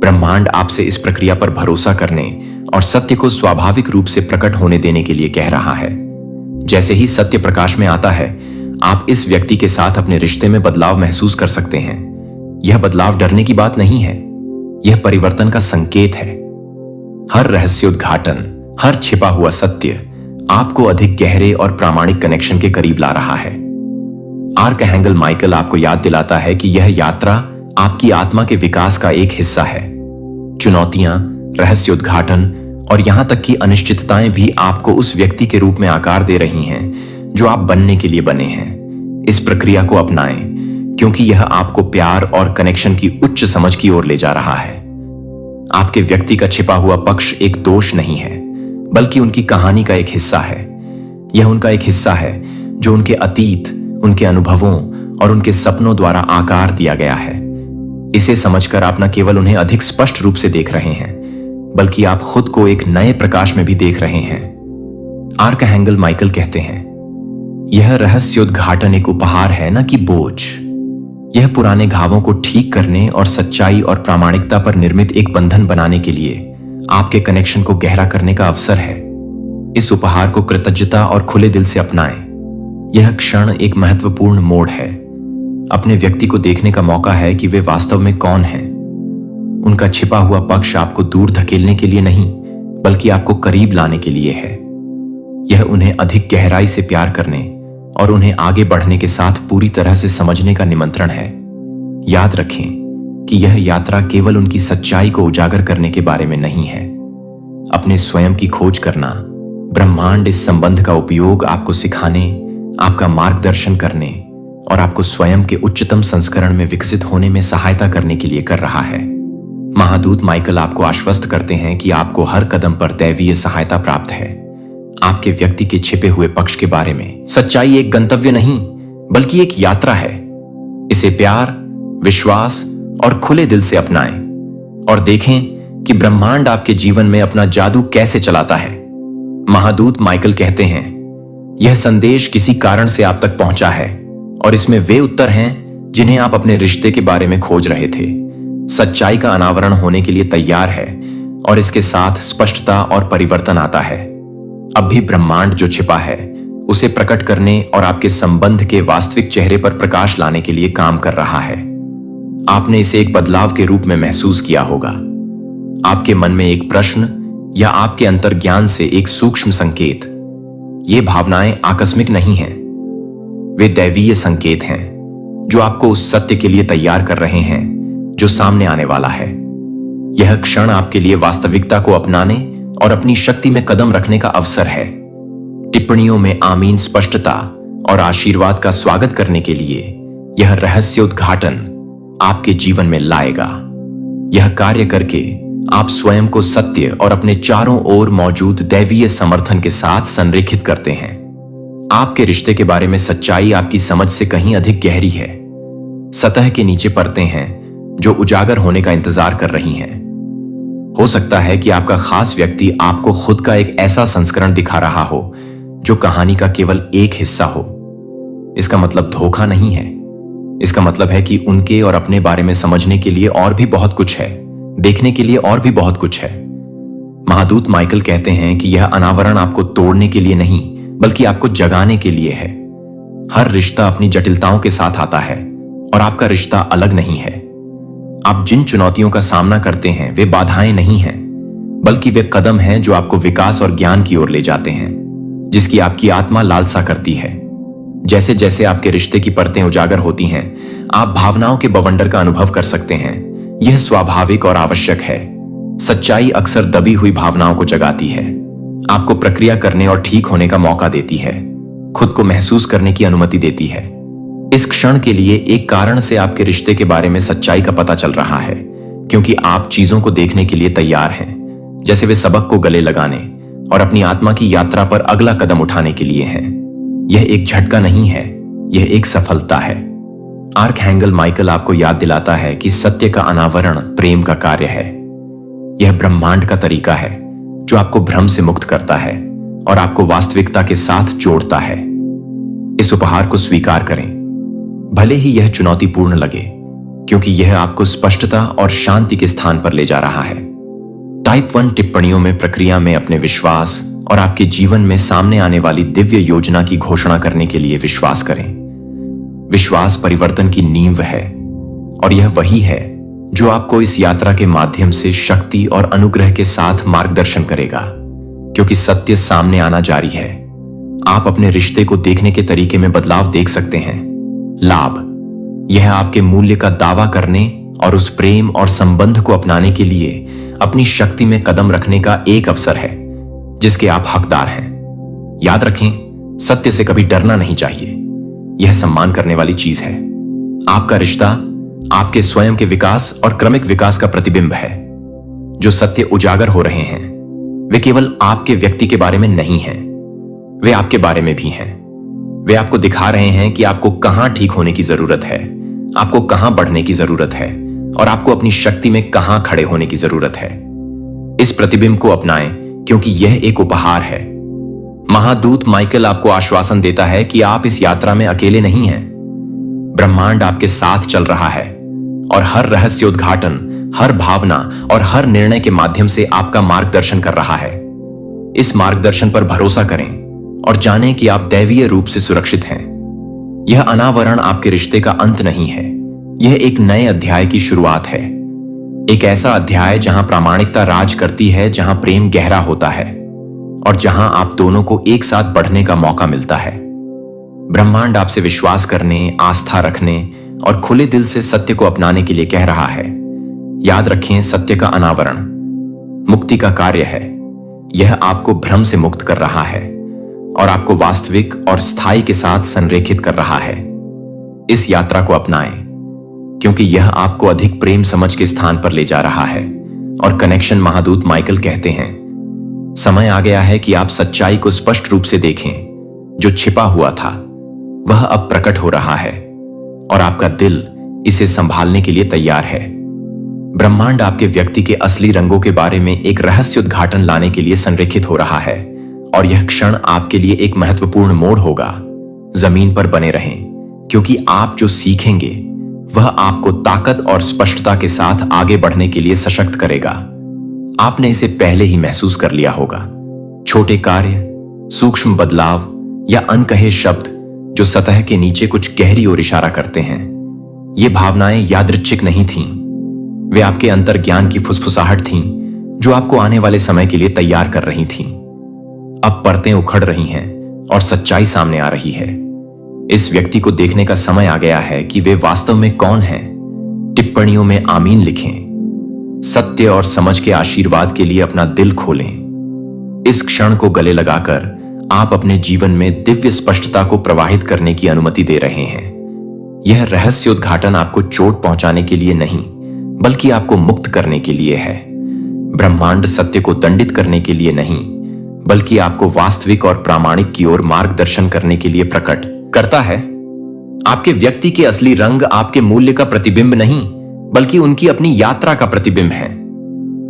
A: ब्रह्मांड आपसे इस प्रक्रिया पर भरोसा करने और सत्य को स्वाभाविक रूप से प्रकट होने देने के लिए कह रहा है। जैसे ही सत्य प्रकाश में आता है, आप इस व्यक्ति के साथ अपने रिश्ते में बदलाव महसूस कर सकते हैं। यह बदलाव डरने की बात नहीं है, यह परिवर्तन का संकेत है। हर रहस्योद्घाटन, हर छिपा हुआ सत्य आपको अधिक गहरे और प्रामाणिक कनेक्शन के करीब ला रहा है। आर्कहैंगल माइकल आपको याद दिलाता है कि यह यात्रा आपकी आत्मा के विकास का एक हिस्सा है। चुनौतियां, रहस्योद्घाटन और यहां तक कि अनिश्चितताएं भी आपको उस व्यक्ति के रूप में आकार दे रही हैं जो आप बनने के लिए बने हैं। इस प्रक्रिया को अपनाएं क्योंकि यह आपको प्यार और कनेक्शन की उच्च समझ की ओर ले जा रहा है। आपके व्यक्ति का छिपा हुआ पक्ष एक दोष नहीं है, बल्कि उनकी कहानी का एक हिस्सा है। यह उनका एक हिस्सा है जो उनके अतीत, उनके अनुभवों और उनके सपनों द्वारा आकार दिया गया है। इसे समझकर आप न केवल उन्हें अधिक स्पष्ट रूप से देख रहे हैं, बल्कि आप खुद को एक नए प्रकाश में भी देख रहे हैं। आर्कहैंगल माइकल कहते हैं, यह रहस्योद्घाटन एक उपहार है, न कि बोझ। यह पुराने घावों को ठीक करने और सच्चाई और प्रामाणिकता पर निर्मित एक बंधन बनाने के लिए आपके कनेक्शन को गहरा करने का अवसर है। इस उपहार को कृतज्ञता और खुले दिल से अपनाएं। यह क्षण एक महत्वपूर्ण मोड़ है। अपने व्यक्ति को देखने का मौका है कि वे वास्तव में कौन हैं। उनका छिपा हुआ पक्ष आपको दूर धकेलने के लिए नहीं, बल्कि आपको करीब लाने के लिए है। यह उन्हें अधिक गहराई से प्यार करने और उन्हें आगे बढ़ने के साथ पूरी तरह से समझने का निमंत्रण है। याद रखें कि यह यात्रा केवल उनकी सच्चाई को उजागर करने के बारे में नहीं है। अपने स्वयं की खोज करना, ब्रह्मांड इस संबंध का उपयोग आपको सिखाने, आपका मार्गदर्शन करने और आपको स्वयं के उच्चतम संस्करण में विकसित होने में सहायता करने के लिए कर रहा है। महादूत माइकल आपको आश्वस्त करते हैं कि आपको हर कदम पर दैवीय सहायता प्राप्त है। आपके व्यक्ति के छिपे हुए पक्ष के बारे में सच्चाई एक गंतव्य नहीं, बल्कि एक यात्रा है। इसे प्यार, विश्वास और खुले दिल से अपनाएं और देखें कि ब्रह्मांड आपके जीवन में अपना जादू कैसे चलाता है। महादूत माइकल कहते हैं, यह संदेश किसी कारण से आप तक पहुंचा है और इसमें वे उत्तर हैं जिन्हें आप अपने रिश्ते के बारे में खोज रहे थे। सच्चाई का अनावरण होने के लिए तैयार है और इसके साथ स्पष्टता और परिवर्तन आता है। अब भी ब्रह्मांड जो छिपा है उसे प्रकट करने और आपके संबंध के वास्तविक चेहरे पर प्रकाश लाने के लिए काम कर रहा है। आपने इसे एक बदलाव के रूप में महसूस किया होगा। आपके मन में एक प्रश्न या आपके अंतर्ज्ञान से एक सूक्ष्म संकेत। ये भावनाएं आकस्मिक नहीं हैं, वे दैवीय संकेत हैं जो आपको उस सत्य के लिए तैयार कर रहे हैं जो सामने आने वाला है। यह क्षण आपके लिए वास्तविकता को अपनाने और अपनी शक्ति में कदम रखने का अवसर है। टिप्पणियों में आमीन स्पष्टता और आशीर्वाद का स्वागत करने के लिए यह रहस्य उद्घाटन आपके जीवन में लाएगा। यह कार्य करके आप स्वयं को सत्य और अपने चारों ओर मौजूद दैवीय समर्थन के साथ संरेखित करते हैं। आपके रिश्ते के बारे में सच्चाई आपकी समझ से कहीं अधिक गहरी है। सतह के नीचे परतें हैं जो उजागर होने का इंतजार कर रही हैं। हो सकता है कि आपका खास व्यक्ति आपको खुद का एक ऐसा संस्करण दिखा रहा हो जो कहानी का केवल एक हिस्सा हो। इसका मतलब धोखा नहीं है। इसका मतलब है कि उनके और अपने बारे में समझने के लिए और भी बहुत कुछ है, देखने के लिए और भी बहुत कुछ है। महादूत माइकल कहते हैं कि यह अनावरण आपको तोड़ने के लिए नहीं बल्कि आपको जगाने के लिए है। हर रिश्ता अपनी जटिलताओं के साथ आता है और आपका रिश्ता अलग नहीं है। आप जिन चुनौतियों का सामना करते हैं वे बाधाएं नहीं हैं, बल्कि वे कदम हैं जो आपको विकास और ज्ञान की ओर ले जाते हैं, जिसकी आपकी आत्मा लालसा करती है। जैसे जैसे आपके रिश्ते की परतें उजागर होती हैं, आप भावनाओं के बवंडर का अनुभव कर सकते हैं। यह स्वाभाविक और आवश्यक है। सच्चाई अक्सर दबी हुई भावनाओं को जगाती है, आपको प्रक्रिया करने और ठीक होने का मौका देती है, खुद को महसूस करने की अनुमति देती है। इस क्षण के लिए एक कारण से आपके रिश्ते के बारे में सच्चाई का पता चल रहा है, क्योंकि आप चीजों को देखने के लिए तैयार हैं, जैसे वे सबक को गले लगाने और अपनी आत्मा की यात्रा पर अगला कदम उठाने के लिए हैं। यह एक झटका नहीं है, यह एक सफलता है। आर्कहैंगल माइकल आपको याद दिलाता है कि सत्य का अनावरण प्रेम का कार्य है। यह ब्रह्मांड का तरीका है जो आपको भ्रम से मुक्त करता है और आपको वास्तविकता के साथ जोड़ता है। इस उपहार को स्वीकार करें, भले ही यह चुनौतीपूर्ण लगे, क्योंकि यह आपको स्पष्टता और शांति के स्थान पर ले जा रहा है। टाइप 1 टिप्पणियों में प्रक्रिया में अपने विश्वास और आपके जीवन में सामने आने वाली दिव्य योजना की घोषणा करने के लिए विश्वास करें। विश्वास परिवर्तन की नींव है और यह वही है जो आपको इस यात्रा के माध्यम से शक्ति और अनुग्रह के साथ मार्गदर्शन करेगा, क्योंकि सत्य सामने आना जारी है। आप अपने रिश्ते को देखने के तरीके में बदलाव देख सकते हैं। लाभ, यह आपके मूल्य का दावा करने और उस प्रेम और संबंध को अपनाने के लिए अपनी शक्ति में कदम रखने का एक अवसर है जिसके आप हकदार हैं। याद रखें, सत्य से कभी डरना नहीं चाहिए। यह सम्मान करने वाली चीज है। आपका रिश्ता आपके स्वयं के विकास और क्रमिक विकास का प्रतिबिंब है। जो सत्य उजागर हो रहे हैं वे केवल आपके व्यक्ति के बारे में नहीं हैं, वे आपके बारे में भी हैं। वे आपको दिखा रहे हैं कि आपको कहां ठीक होने की जरूरत है, आपको कहां बढ़ने की जरूरत है और आपको अपनी शक्ति में कहां खड़े होने की जरूरत है। इस प्रतिबिंब को अपनाएं, क्योंकि यह एक उपहार है। महादूत माइकल आपको आश्वासन देता है कि आप इस यात्रा में अकेले नहीं हैं। ब्रह्मांड आपके साथ चल रहा है और हर रहस्य उद्घाटन, हर भावना और हर निर्णय के माध्यम से आपका मार्गदर्शन कर रहा है। इस मार्गदर्शन पर भरोसा करें और जानें कि आप दैवीय रूप से सुरक्षित हैं। यह अनावरण आपके रिश्ते का अंत नहीं है, यह एक नए अध्याय की शुरुआत है। एक ऐसा अध्याय जहां प्रामाणिकता राज करती है, जहां प्रेम गहरा होता है और जहां आप दोनों को एक साथ बढ़ने का मौका मिलता है। ब्रह्मांड आपसे विश्वास करने, आस्था रखने और खुले दिल से सत्य को अपनाने के लिए कह रहा है। याद रखें, सत्य का अनावरण मुक्ति का कार्य है। यह आपको भ्रम से मुक्त कर रहा है और आपको वास्तविक और स्थायी के साथ संरेखित कर रहा है। इस यात्रा को अपनाएं, क्योंकि यह आपको अधिक प्रेम समझ के स्थान पर ले जा रहा है। और कनेक्शन महादूत माइकल कहते हैं, समय आ गया है कि आप सच्चाई को स्पष्ट रूप से देखें। जो छिपा हुआ था वह अब प्रकट हो रहा है और आपका दिल इसे संभालने के लिए तैयार है। ब्रह्मांड आपके व्यक्ति के असली रंगों के बारे में एक रहस्य उद्घाटन लाने के लिए संरेखित हो रहा है, और यह क्षण आपके लिए एक महत्वपूर्ण मोड़ होगा। जमीन पर बने रहें, क्योंकि आप जो सीखेंगे वह आपको ताकत और स्पष्टता के साथ आगे बढ़ने के लिए सशक्त करेगा। आपने इसे पहले ही महसूस कर लिया होगा। छोटे कार्य, सूक्ष्म बदलाव या अनकहे शब्द जो सतह के नीचे कुछ गहरी ओर इशारा करते हैं। ये भावनाएं यादृच्छिक नहीं थीं। वे आपके अंतर्ज्ञान की फुसफुसाहट थीं, जो आपको आने वाले समय के लिए तैयार कर रही थीं। अब परतें उखड़ रही हैं और सच्चाई सामने आ रही है। इस व्यक्ति को देखने का समय आ गया है कि वे वास्तव में कौन हैं। टिप्पणियों में आमीन लिखें। सत्य और समझ के आशीर्वाद के लिए अपना दिल खोलें। इस क्षण को गले लगाकर आप अपने जीवन में दिव्य स्पष्टता को प्रवाहित करने की अनुमति दे रहे हैं। यह रहस्य उद्घाटन आपको चोट पहुंचाने के लिए नहीं, बल्कि आपको मुक्त करने के लिए है। ब्रह्मांड सत्य को दंडित करने के लिए नहीं, बल्कि आपको वास्तविक और प्रामाणिक की ओर मार्गदर्शन करने के लिए प्रकट करता है। आपके व्यक्ति के असली रंग आपके मूल्य का प्रतिबिंब नहीं, बल्कि उनकी अपनी यात्रा का प्रतिबिंब है।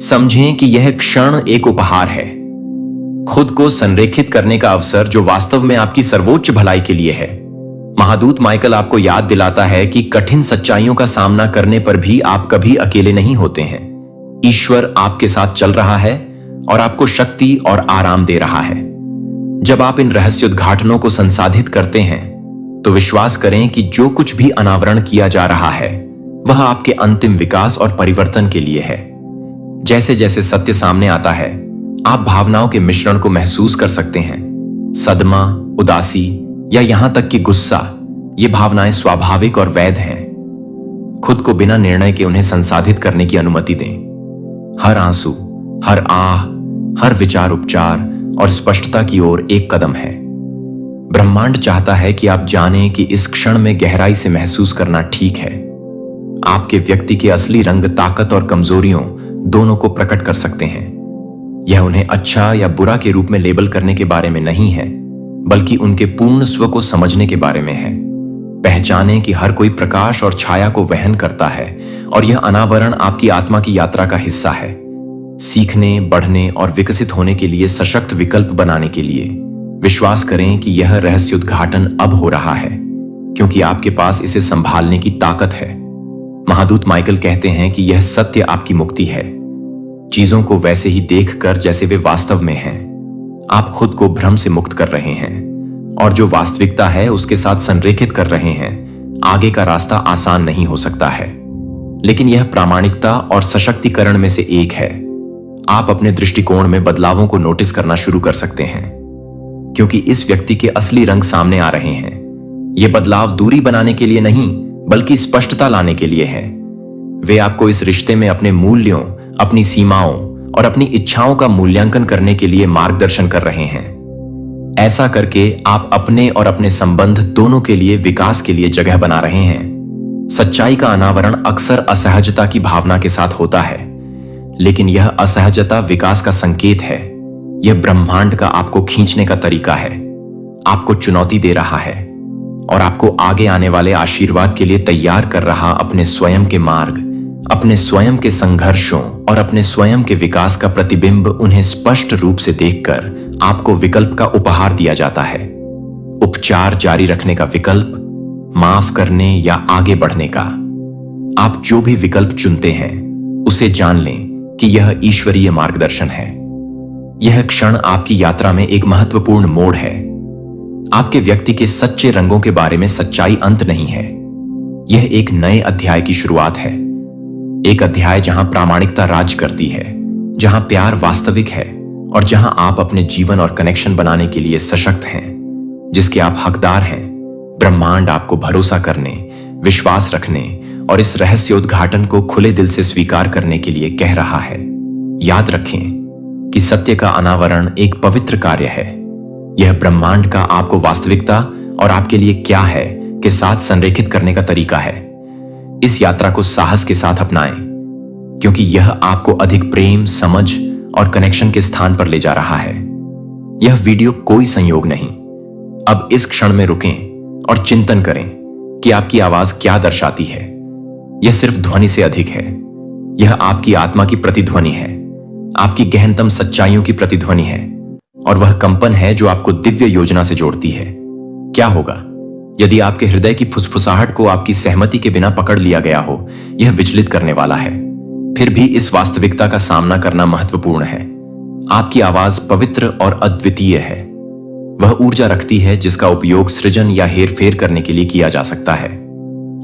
A: समझें कि यह क्षण एक उपहार है, खुद को संरेखित करने का अवसर जो वास्तव में आपकी सर्वोच्च भलाई के लिए है। महादूत माइकल आपको याद दिलाता है कि कठिन सच्चाइयों का सामना करने पर भी आप कभी अकेले नहीं होते हैं। ईश्वर आपके साथ चल रहा है और आपको शक्ति और आराम दे रहा है। जब आप इन रहस्योद्घाटनों को संसाधित करते हैं, तो विश्वास करें कि जो कुछ भी अनावरण किया जा रहा है वह आपके अंतिम विकास और परिवर्तन के लिए है। जैसे जैसे सत्य सामने आता है, आप भावनाओं के मिश्रण को महसूस कर सकते हैं। सदमा, उदासी या यहां तक कि गुस्सा, ये भावनाएं स्वाभाविक और वैध हैं। खुद को बिना निर्णय के उन्हें संसाधित करने की अनुमति दें। हर आंसू, हर आह, हर विचार उपचार और स्पष्टता की ओर एक कदम है। ब्रह्मांड चाहता है कि आप जानें कि इस क्षण में गहराई से महसूस करना ठीक है। आपके व्यक्ति के असली रंग ताकत और कमजोरियों दोनों को प्रकट कर सकते हैं। यह उन्हें अच्छा या बुरा के रूप में लेबल करने के बारे में नहीं है, बल्कि उनके पूर्ण स्व को समझने के बारे में है। पहचानें कि हर कोई प्रकाश और छाया को वहन करता है, और यह अनावरण आपकी आत्मा की यात्रा का हिस्सा है। सीखने, बढ़ने और विकसित होने के लिए सशक्त विकल्प बनाने के लिए विश्वास करें कि यह रहस्योद्घाटन अब हो रहा है, क्योंकि आपके पास इसे संभालने की ताकत है। महादूत माइकल कहते हैं कि यह सत्य आपकी मुक्ति है। चीजों को वैसे ही देखकर जैसे वे वास्तव में हैं। आप खुद को भ्रम से मुक्त कर रहे हैं, और जो वास्तविकता है उसके साथ संरेखित कर रहे हैं। आगे का रास्ता आसान नहीं हो सकता है, लेकिन यह प्रामाणिकता और सशक्तिकरण में से एक है। आप अपने दृष्टिकोण में बदलावों को नोटिस करना शुरू कर सकते हैं, क्योंकि इस व्यक्ति के असली रंग सामने आ रहे हैं। ये बदलाव दूरी बनाने के लिए नहीं, बल्कि स्पष्टता लाने के लिए है। वे आपको इस रिश्ते में अपने मूल्यों, अपनी सीमाओं और अपनी इच्छाओं का मूल्यांकन करने के लिए मार्गदर्शन कर रहे हैं। ऐसा करके आप अपने और अपने संबंध दोनों के लिए विकास के लिए जगह बना रहे हैं। सच्चाई का अनावरण अक्सर असहजता की भावना के साथ होता है, लेकिन यह असहजता विकास का संकेत है। यह ब्रह्मांड का आपको खींचने का तरीका है, आपको चुनौती दे रहा है और आपको आगे आने वाले आशीर्वाद के लिए तैयार कर रहा। अपने स्वयं के मार्ग, अपने स्वयं के संघर्षों और अपने स्वयं के विकास का प्रतिबिंब उन्हें स्पष्ट रूप से देखकर आपको विकल्प का उपहार दिया जाता है। उपचार जारी रखने का विकल्प, माफ करने या आगे बढ़ने का। आप जो भी विकल्प चुनते हैं उसे जान लें कि यह ईश्वरीय मार्गदर्शन है। यह क्षण आपकी यात्रा में एक महत्वपूर्ण मोड़ है। आपके व्यक्ति के सच्चे रंगों के बारे में सच्चाई अंत नहीं है। यह एक नए अध्याय की शुरुआत है। एक अध्याय जहां प्रामाणिकता राज करती है, जहां प्यार वास्तविक है और जहां आप अपने जीवन और कनेक्शन बनाने के लिए सशक्त हैं, जिसके आप हकदार हैं। ब्रह्मांड आपको भरोसा करने, विश्वास रखने और इस रहस्योद्घाटन को खुले दिल से स्वीकार करने के लिए कह रहा है। याद रखें कि सत्य का अनावरण एक पवित्र कार्य है। यह ब्रह्मांड का आपको वास्तविकता और आपके लिए क्या है के साथ संरेखित करने का तरीका है। इस यात्रा को साहस के साथ अपनाएं, क्योंकि यह आपको अधिक प्रेम, समझ और कनेक्शन के स्थान पर ले जा रहा है। यह वीडियो कोई संयोग नहीं। अब इस क्षण में रुकें और चिंतन करें कि आपकी आवाज क्या दर्शाती है। यह सिर्फ ध्वनि से अधिक है। यह आपकी आत्मा की प्रतिध्वनि है, आपकी गहनतम सच्चाइयों की प्रतिध्वनि है, और वह कंपन है जो आपको दिव्य योजना से जोड़ती है। क्या होगा यदि आपके हृदय की फुसफुसाहट को आपकी सहमति के बिना पकड़ लिया गया हो? यह विचलित करने वाला है। फिर भी इस वास्तविकता का सामना करना महत्वपूर्ण है। आपकी आवाज पवित्र और अद्वितीय है। वह ऊर्जा रखती है जिसका उपयोग सृजन या हेरफेर करने के लिए किया जा सकता है।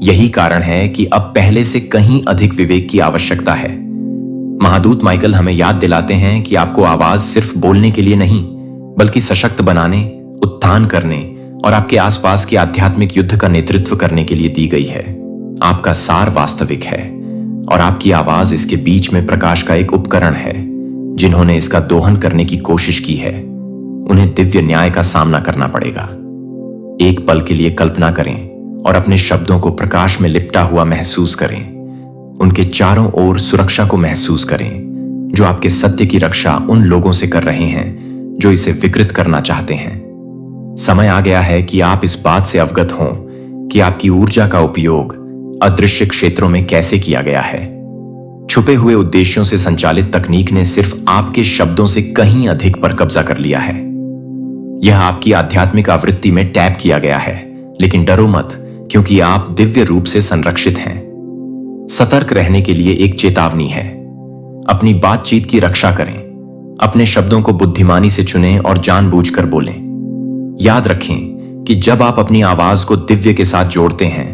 A: यही कारण है कि अब पहले से कहीं अधिक विवेक की आवश्यकता है। महादूत माइकल हमें याद दिलाते हैं कि आपको आवाज सिर्फ बोलने के लिए नहीं, बल्कि सशक्त बनाने, उत्थान करने और आपके आसपास के आध्यात्मिक युद्ध का नेतृत्व करने के लिए दी गई है। आपका सार वास्तविक है और आपकी आवाज इसके बीच में प्रकाश का एक उपकरण है। जिन्होंने इसका दोहन करने की कोशिश की है, उन्हें दिव्य न्याय का सामना करना पड़ेगा। एक पल के लिए कल्पना करें और अपने शब्दों को प्रकाश में लिपटा हुआ महसूस करें। उनके चारों ओर सुरक्षा को महसूस करें, जो आपके सत्य की रक्षा उन लोगों से कर रहे हैं जो इसे विकृत करना चाहते हैं। समय आ गया है कि आप इस बात से अवगत हों कि आपकी ऊर्जा का उपयोग अदृश्य क्षेत्रों में कैसे किया गया है। छुपे हुए उद्देश्यों से संचालित तकनीक ने सिर्फ आपके शब्दों से कहीं अधिक पर कब्जा कर लिया है। यह आपकी आध्यात्मिक आवृत्ति में टैप किया गया है, लेकिन डरो मत, क्योंकि आप दिव्य रूप से संरक्षित हैं। सतर्क रहने के लिए एक चेतावनी है। अपनी बातचीत की रक्षा करें। अपने शब्दों को बुद्धिमानी से चुनें और जानबूझकर बोलें। याद रखें कि जब आप अपनी आवाज को दिव्य के साथ जोड़ते हैं,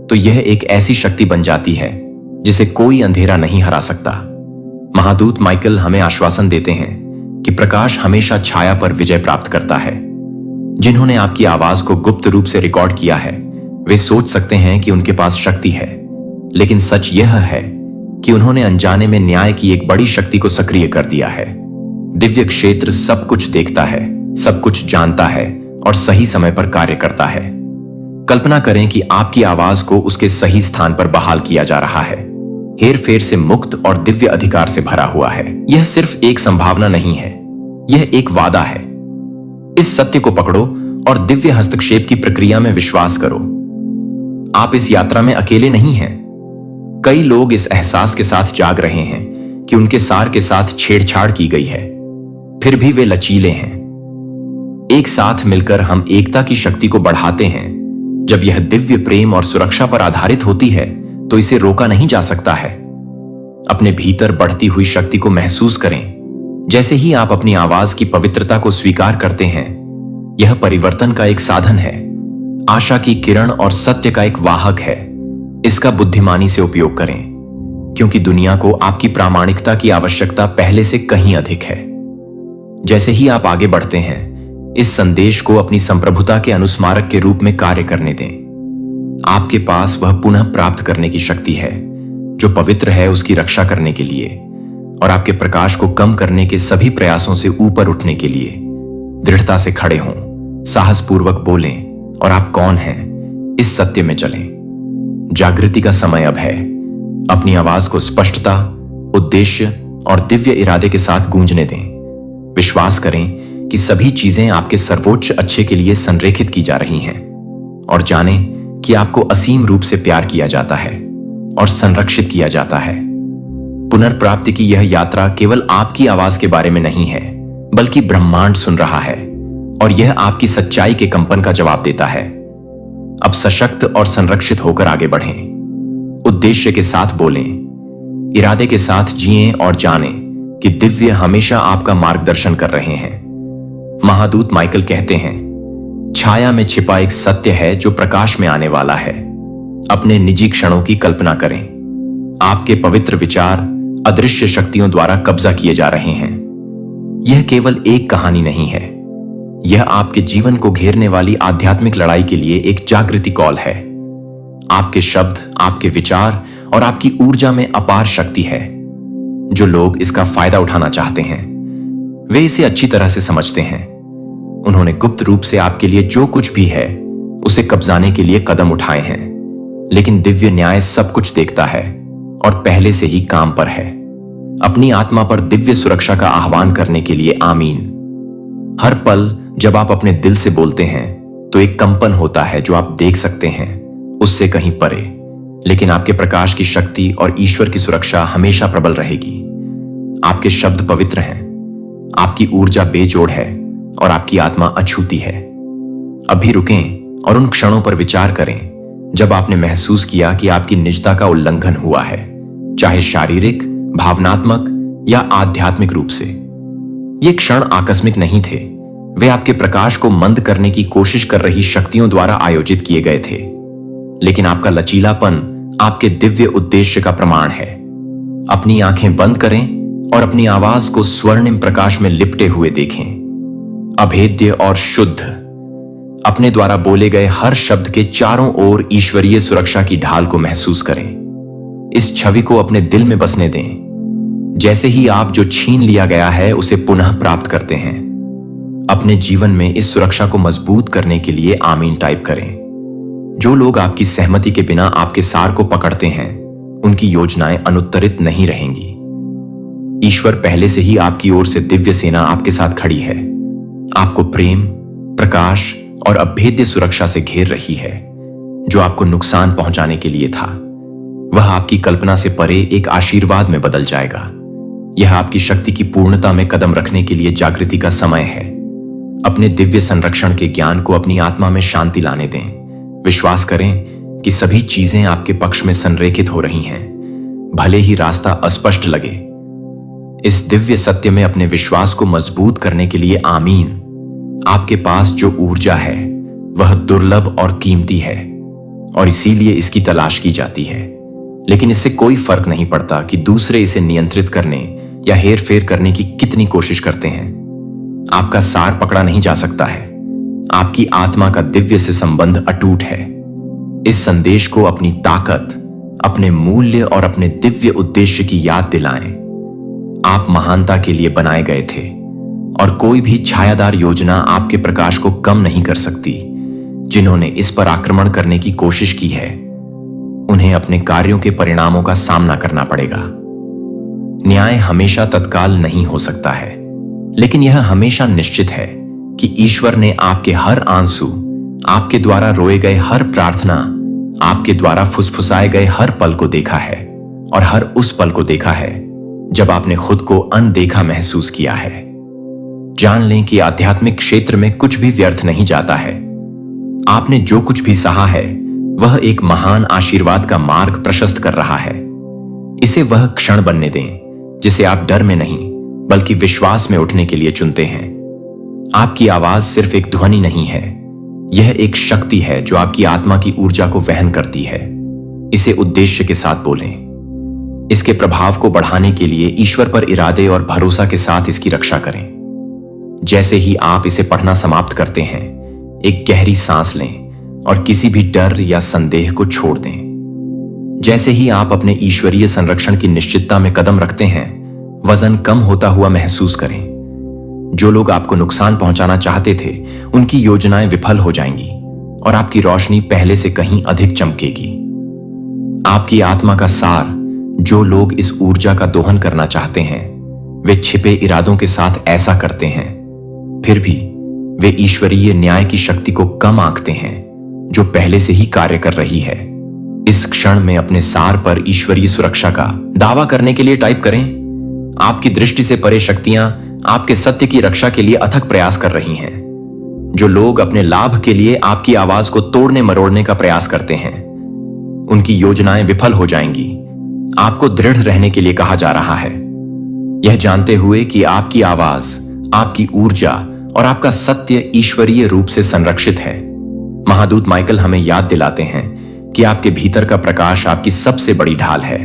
A: तो यह एक ऐसी शक्ति बन जाती है जिसे कोई अंधेरा नहीं हरा सकता। महादूत माइकल हमें आश्वासन देते हैं कि प्रकाश हमेशा छाया पर विजय प्राप्त करता है। जिन्होंने आपकी आवाज को गुप्त रूप से रिकॉर्ड किया है, वे सोच सकते हैं कि उनके पास शक्ति है, लेकिन सच यह है कि उन्होंने अनजाने में न्याय की एक बड़ी शक्ति को सक्रिय कर दिया है। दिव्य क्षेत्र सब कुछ देखता है, सब कुछ जानता है और सही समय पर कार्य करता है। कल्पना करें कि आपकी आवाज को उसके सही स्थान पर बहाल किया जा रहा है, हेरफेर से मुक्त और दिव्य अधिकार से भरा हुआ है। यह सिर्फ एक संभावना नहीं है, यह एक वादा है। इस सत्य को पकड़ो और दिव्य हस्तक्षेप की प्रक्रिया में विश्वास करो। आप इस यात्रा में अकेले नहीं हैं। कई लोग इस एहसास के साथ जाग रहे हैं कि उनके सार के साथ छेड़छाड़ की गई है, फिर भी वे लचीले हैं। एक साथ मिलकर हम एकता की शक्ति को बढ़ाते हैं। जब यह दिव्य प्रेम और सुरक्षा पर आधारित होती है, तो इसे रोका नहीं जा सकता है। अपने भीतर बढ़ती हुई शक्ति को महसूस करें। जैसे ही आप अपनी आवाज की पवित्रता को स्वीकार करते हैं, यह परिवर्तन का एक साधन है, आशा की किरण और सत्य का एक वाहक है। इसका बुद्धिमानी से उपयोग करें, क्योंकि दुनिया को आपकी प्रामाणिकता की आवश्यकता पहले से कहीं अधिक है। जैसे ही आप आगे बढ़ते हैं, इस संदेश को अपनी संप्रभुता के अनुस्मारक के रूप में कार्य करने दें। आपके पास वह पुनः प्राप्त करने की शक्ति है जो पवित्र है, उसकी रक्षा करने के लिए और आपके प्रकाश को कम करने के सभी प्रयासों से ऊपर उठने के लिए। दृढ़ता से खड़े हों, साहसपूर्वक बोलें और आप कौन हैं, इस सत्य में चलें। जागृति का समय अब है। अपनी आवाज को स्पष्टता, उद्देश्य और दिव्य इरादे के साथ गूंजने दें। विश्वास करें कि सभी चीजें आपके सर्वोच्च अच्छे के लिए संरेखित की जा रही हैं, और जानें कि आपको असीम रूप से प्यार किया जाता है और संरक्षित किया जाता है। पुनर्प्राप्ति की यह यात्रा केवल आपकी आवाज के बारे में नहीं है, बल्कि ब्रह्मांड सुन रहा है और यह आपकी सच्चाई के कंपन का जवाब देता है। अब सशक्त और संरक्षित होकर आगे बढ़ें। उद्देश्य के साथ बोलें, इरादे के साथ जिएं और जानें कि दिव्य हमेशा आपका मार्गदर्शन कर रहे हैं। महादूत माइकल कहते हैं, छाया में छिपा एक सत्य है जो प्रकाश में आने वाला है। अपने निजी क्षणों की कल्पना करें। आपके पवित्र विचार अदृश्य शक्तियों द्वारा कब्जा किए जा रहे हैं। यह केवल एक कहानी नहीं है, यह आपके जीवन को घेरने वाली आध्यात्मिक लड़ाई के लिए एक जागृति कॉल है। आपके शब्द, आपके विचार और आपकी ऊर्जा में अपार शक्ति है। जो लोग इसका फायदा उठाना चाहते हैं, वे इसे अच्छी तरह से समझते हैं। उन्होंने गुप्त रूप से आपके लिए जो कुछ भी है उसे कब्जाने के लिए कदम उठाए हैं, लेकिन दिव्य न्याय सब कुछ देखता है और पहले से ही काम पर है। अपनी आत्मा पर दिव्य सुरक्षा का आह्वान करने के लिए आमीन। हर पल जब आप अपने दिल से बोलते हैं, तो एक कंपन होता है जो आप देख सकते हैं, उससे कहीं परे। लेकिन आपके प्रकाश की शक्ति और ईश्वर की सुरक्षा हमेशा प्रबल रहेगी। आपके शब्द पवित्र हैं, आपकी ऊर्जा बेजोड़ है और आपकी आत्मा अछूती है। अभी रुकें और उन क्षणों पर विचार करें जब आपने महसूस किया कि आपकी निजता का उल्लंघन हुआ है, चाहे शारीरिक, भावनात्मक या आध्यात्मिक रूप से। ये क्षण आकस्मिक नहीं थे, वे आपके प्रकाश को मंद करने की कोशिश कर रही शक्तियों द्वारा आयोजित किए गए थे। लेकिन आपका लचीलापन आपके दिव्य उद्देश्य का प्रमाण है। अपनी आंखें बंद करें और अपनी आवाज को स्वर्णिम प्रकाश में लिपटे हुए देखें, अभेद्य और शुद्ध। अपने द्वारा बोले गए हर शब्द के चारों ओर ईश्वरीय सुरक्षा की ढाल को महसूस करें। इस छवि को अपने दिल में बसने दें। जैसे ही आप जो छीन लिया गया है उसे पुनः प्राप्त करते हैं। अपने जीवन में इस सुरक्षा को मजबूत करने के लिए आमीन टाइप करें। जो लोग आपकी सहमति के बिना आपके सार को पकड़ते हैं, उनकी योजनाएं अनुत्तरित नहीं रहेंगी। ईश्वर पहले से ही आपकी ओर से दिव्य सेना आपके साथ खड़ी है, आपको प्रेम, प्रकाश और अभेद्य सुरक्षा से घेर रही है। जो आपको नुकसान पहुंचाने के लिए था, वह आपकी कल्पना से परे एक आशीर्वाद में बदल जाएगा। यह आपकी शक्ति की पूर्णता में कदम रखने के लिए जागृति का समय है। अपने दिव्य संरक्षण के ज्ञान को अपनी आत्मा में शांति लाने दें। विश्वास करें कि सभी चीजें आपके पक्ष में संरेखित हो रही हैं, भले ही रास्ता अस्पष्ट लगे। इस दिव्य सत्य में अपने विश्वास को मजबूत करने के लिए आमीन। आपके पास जो ऊर्जा है वह दुर्लभ और कीमती है और इसीलिए इसकी तलाश की जाती है। लेकिन इससे कोई फर्क नहीं पड़ता कि दूसरे इसे नियंत्रित करने या हेरफेर करने की कितनी कोशिश करते हैं। आपका सार पकड़ा नहीं जा सकता है। आपकी आत्मा का दिव्य से संबंध अटूट है। इस संदेश को अपनी ताकत, अपने मूल्य और अपने दिव्य उद्देश्य की याद दिलाएं। आप महानता के लिए बनाए गए थे और कोई भी छायादार योजना आपके प्रकाश को कम नहीं कर सकती। जिन्होंने इस पर आक्रमण करने की कोशिश की है, उन्हें अपने कार्यों के परिणामों का सामना करना पड़ेगा। न्याय हमेशा तत्काल नहीं हो सकता है, लेकिन यह हमेशा निश्चित है कि ईश्वर ने आपके हर आंसू, आपके द्वारा रोए गए हर प्रार्थना, आपके द्वारा फुसफुसाए गए हर पल को देखा है और हर उस पल को देखा है जब आपने खुद को अनदेखा महसूस किया है। जान लें कि आध्यात्मिक क्षेत्र में कुछ भी व्यर्थ नहीं जाता है। आपने जो कुछ भी सहा है वह एक महान आशीर्वाद का मार्ग प्रशस्त कर रहा है। इसे वह क्षण बनने दें जिसे आप डर में नहीं बल्कि विश्वास में उठने के लिए चुनते हैं। आपकी आवाज सिर्फ एक ध्वनि नहीं है, यह एक शक्ति है जो आपकी आत्मा की ऊर्जा को वहन करती है। इसे उद्देश्य के साथ बोलें। इसके प्रभाव को बढ़ाने के लिए ईश्वर पर इरादे और भरोसा के साथ इसकी रक्षा करें। जैसे ही आप इसे पढ़ना समाप्त करते हैं, एक गहरी सांस लें और किसी भी डर या संदेह को छोड़ दें। जैसे ही आप अपने ईश्वरीय संरक्षण की निश्चितता में कदम रखते हैं, वजन कम होता हुआ महसूस करें। जो लोग आपको नुकसान पहुंचाना चाहते थे, उनकी योजनाएं विफल हो जाएंगी और आपकी रोशनी पहले से कहीं अधिक चमकेगी। आपकी आत्मा का सार, जो लोग इस ऊर्जा का दोहन करना चाहते हैं, वे छिपे इरादों के साथ ऐसा करते हैं। फिर भी वे ईश्वरीय न्याय की शक्ति को कम आंकते हैं जो पहले से ही कार्य कर रही है। इस क्षण में अपने सार पर ईश्वरीय सुरक्षा का दावा करने के लिए टाइप करें। आपकी दृष्टि से परे शक्तियां आपके सत्य की रक्षा के लिए अथक प्रयास कर रही हैं। जो लोग अपने लाभ के लिए आपकी आवाज को तोड़ने मरोड़ने का प्रयास करते हैं, उनकी योजनाएं विफल हो जाएंगी। आपको दृढ़ रहने के लिए कहा जा रहा है, यह जानते हुए कि आपकी आवाज, आपकी ऊर्जा और आपका सत्य ईश्वरीय रूप से संरक्षित है। महादूत माइकल हमें याद दिलाते हैं कि आपके भीतर का प्रकाश आपकी सबसे बड़ी ढाल है।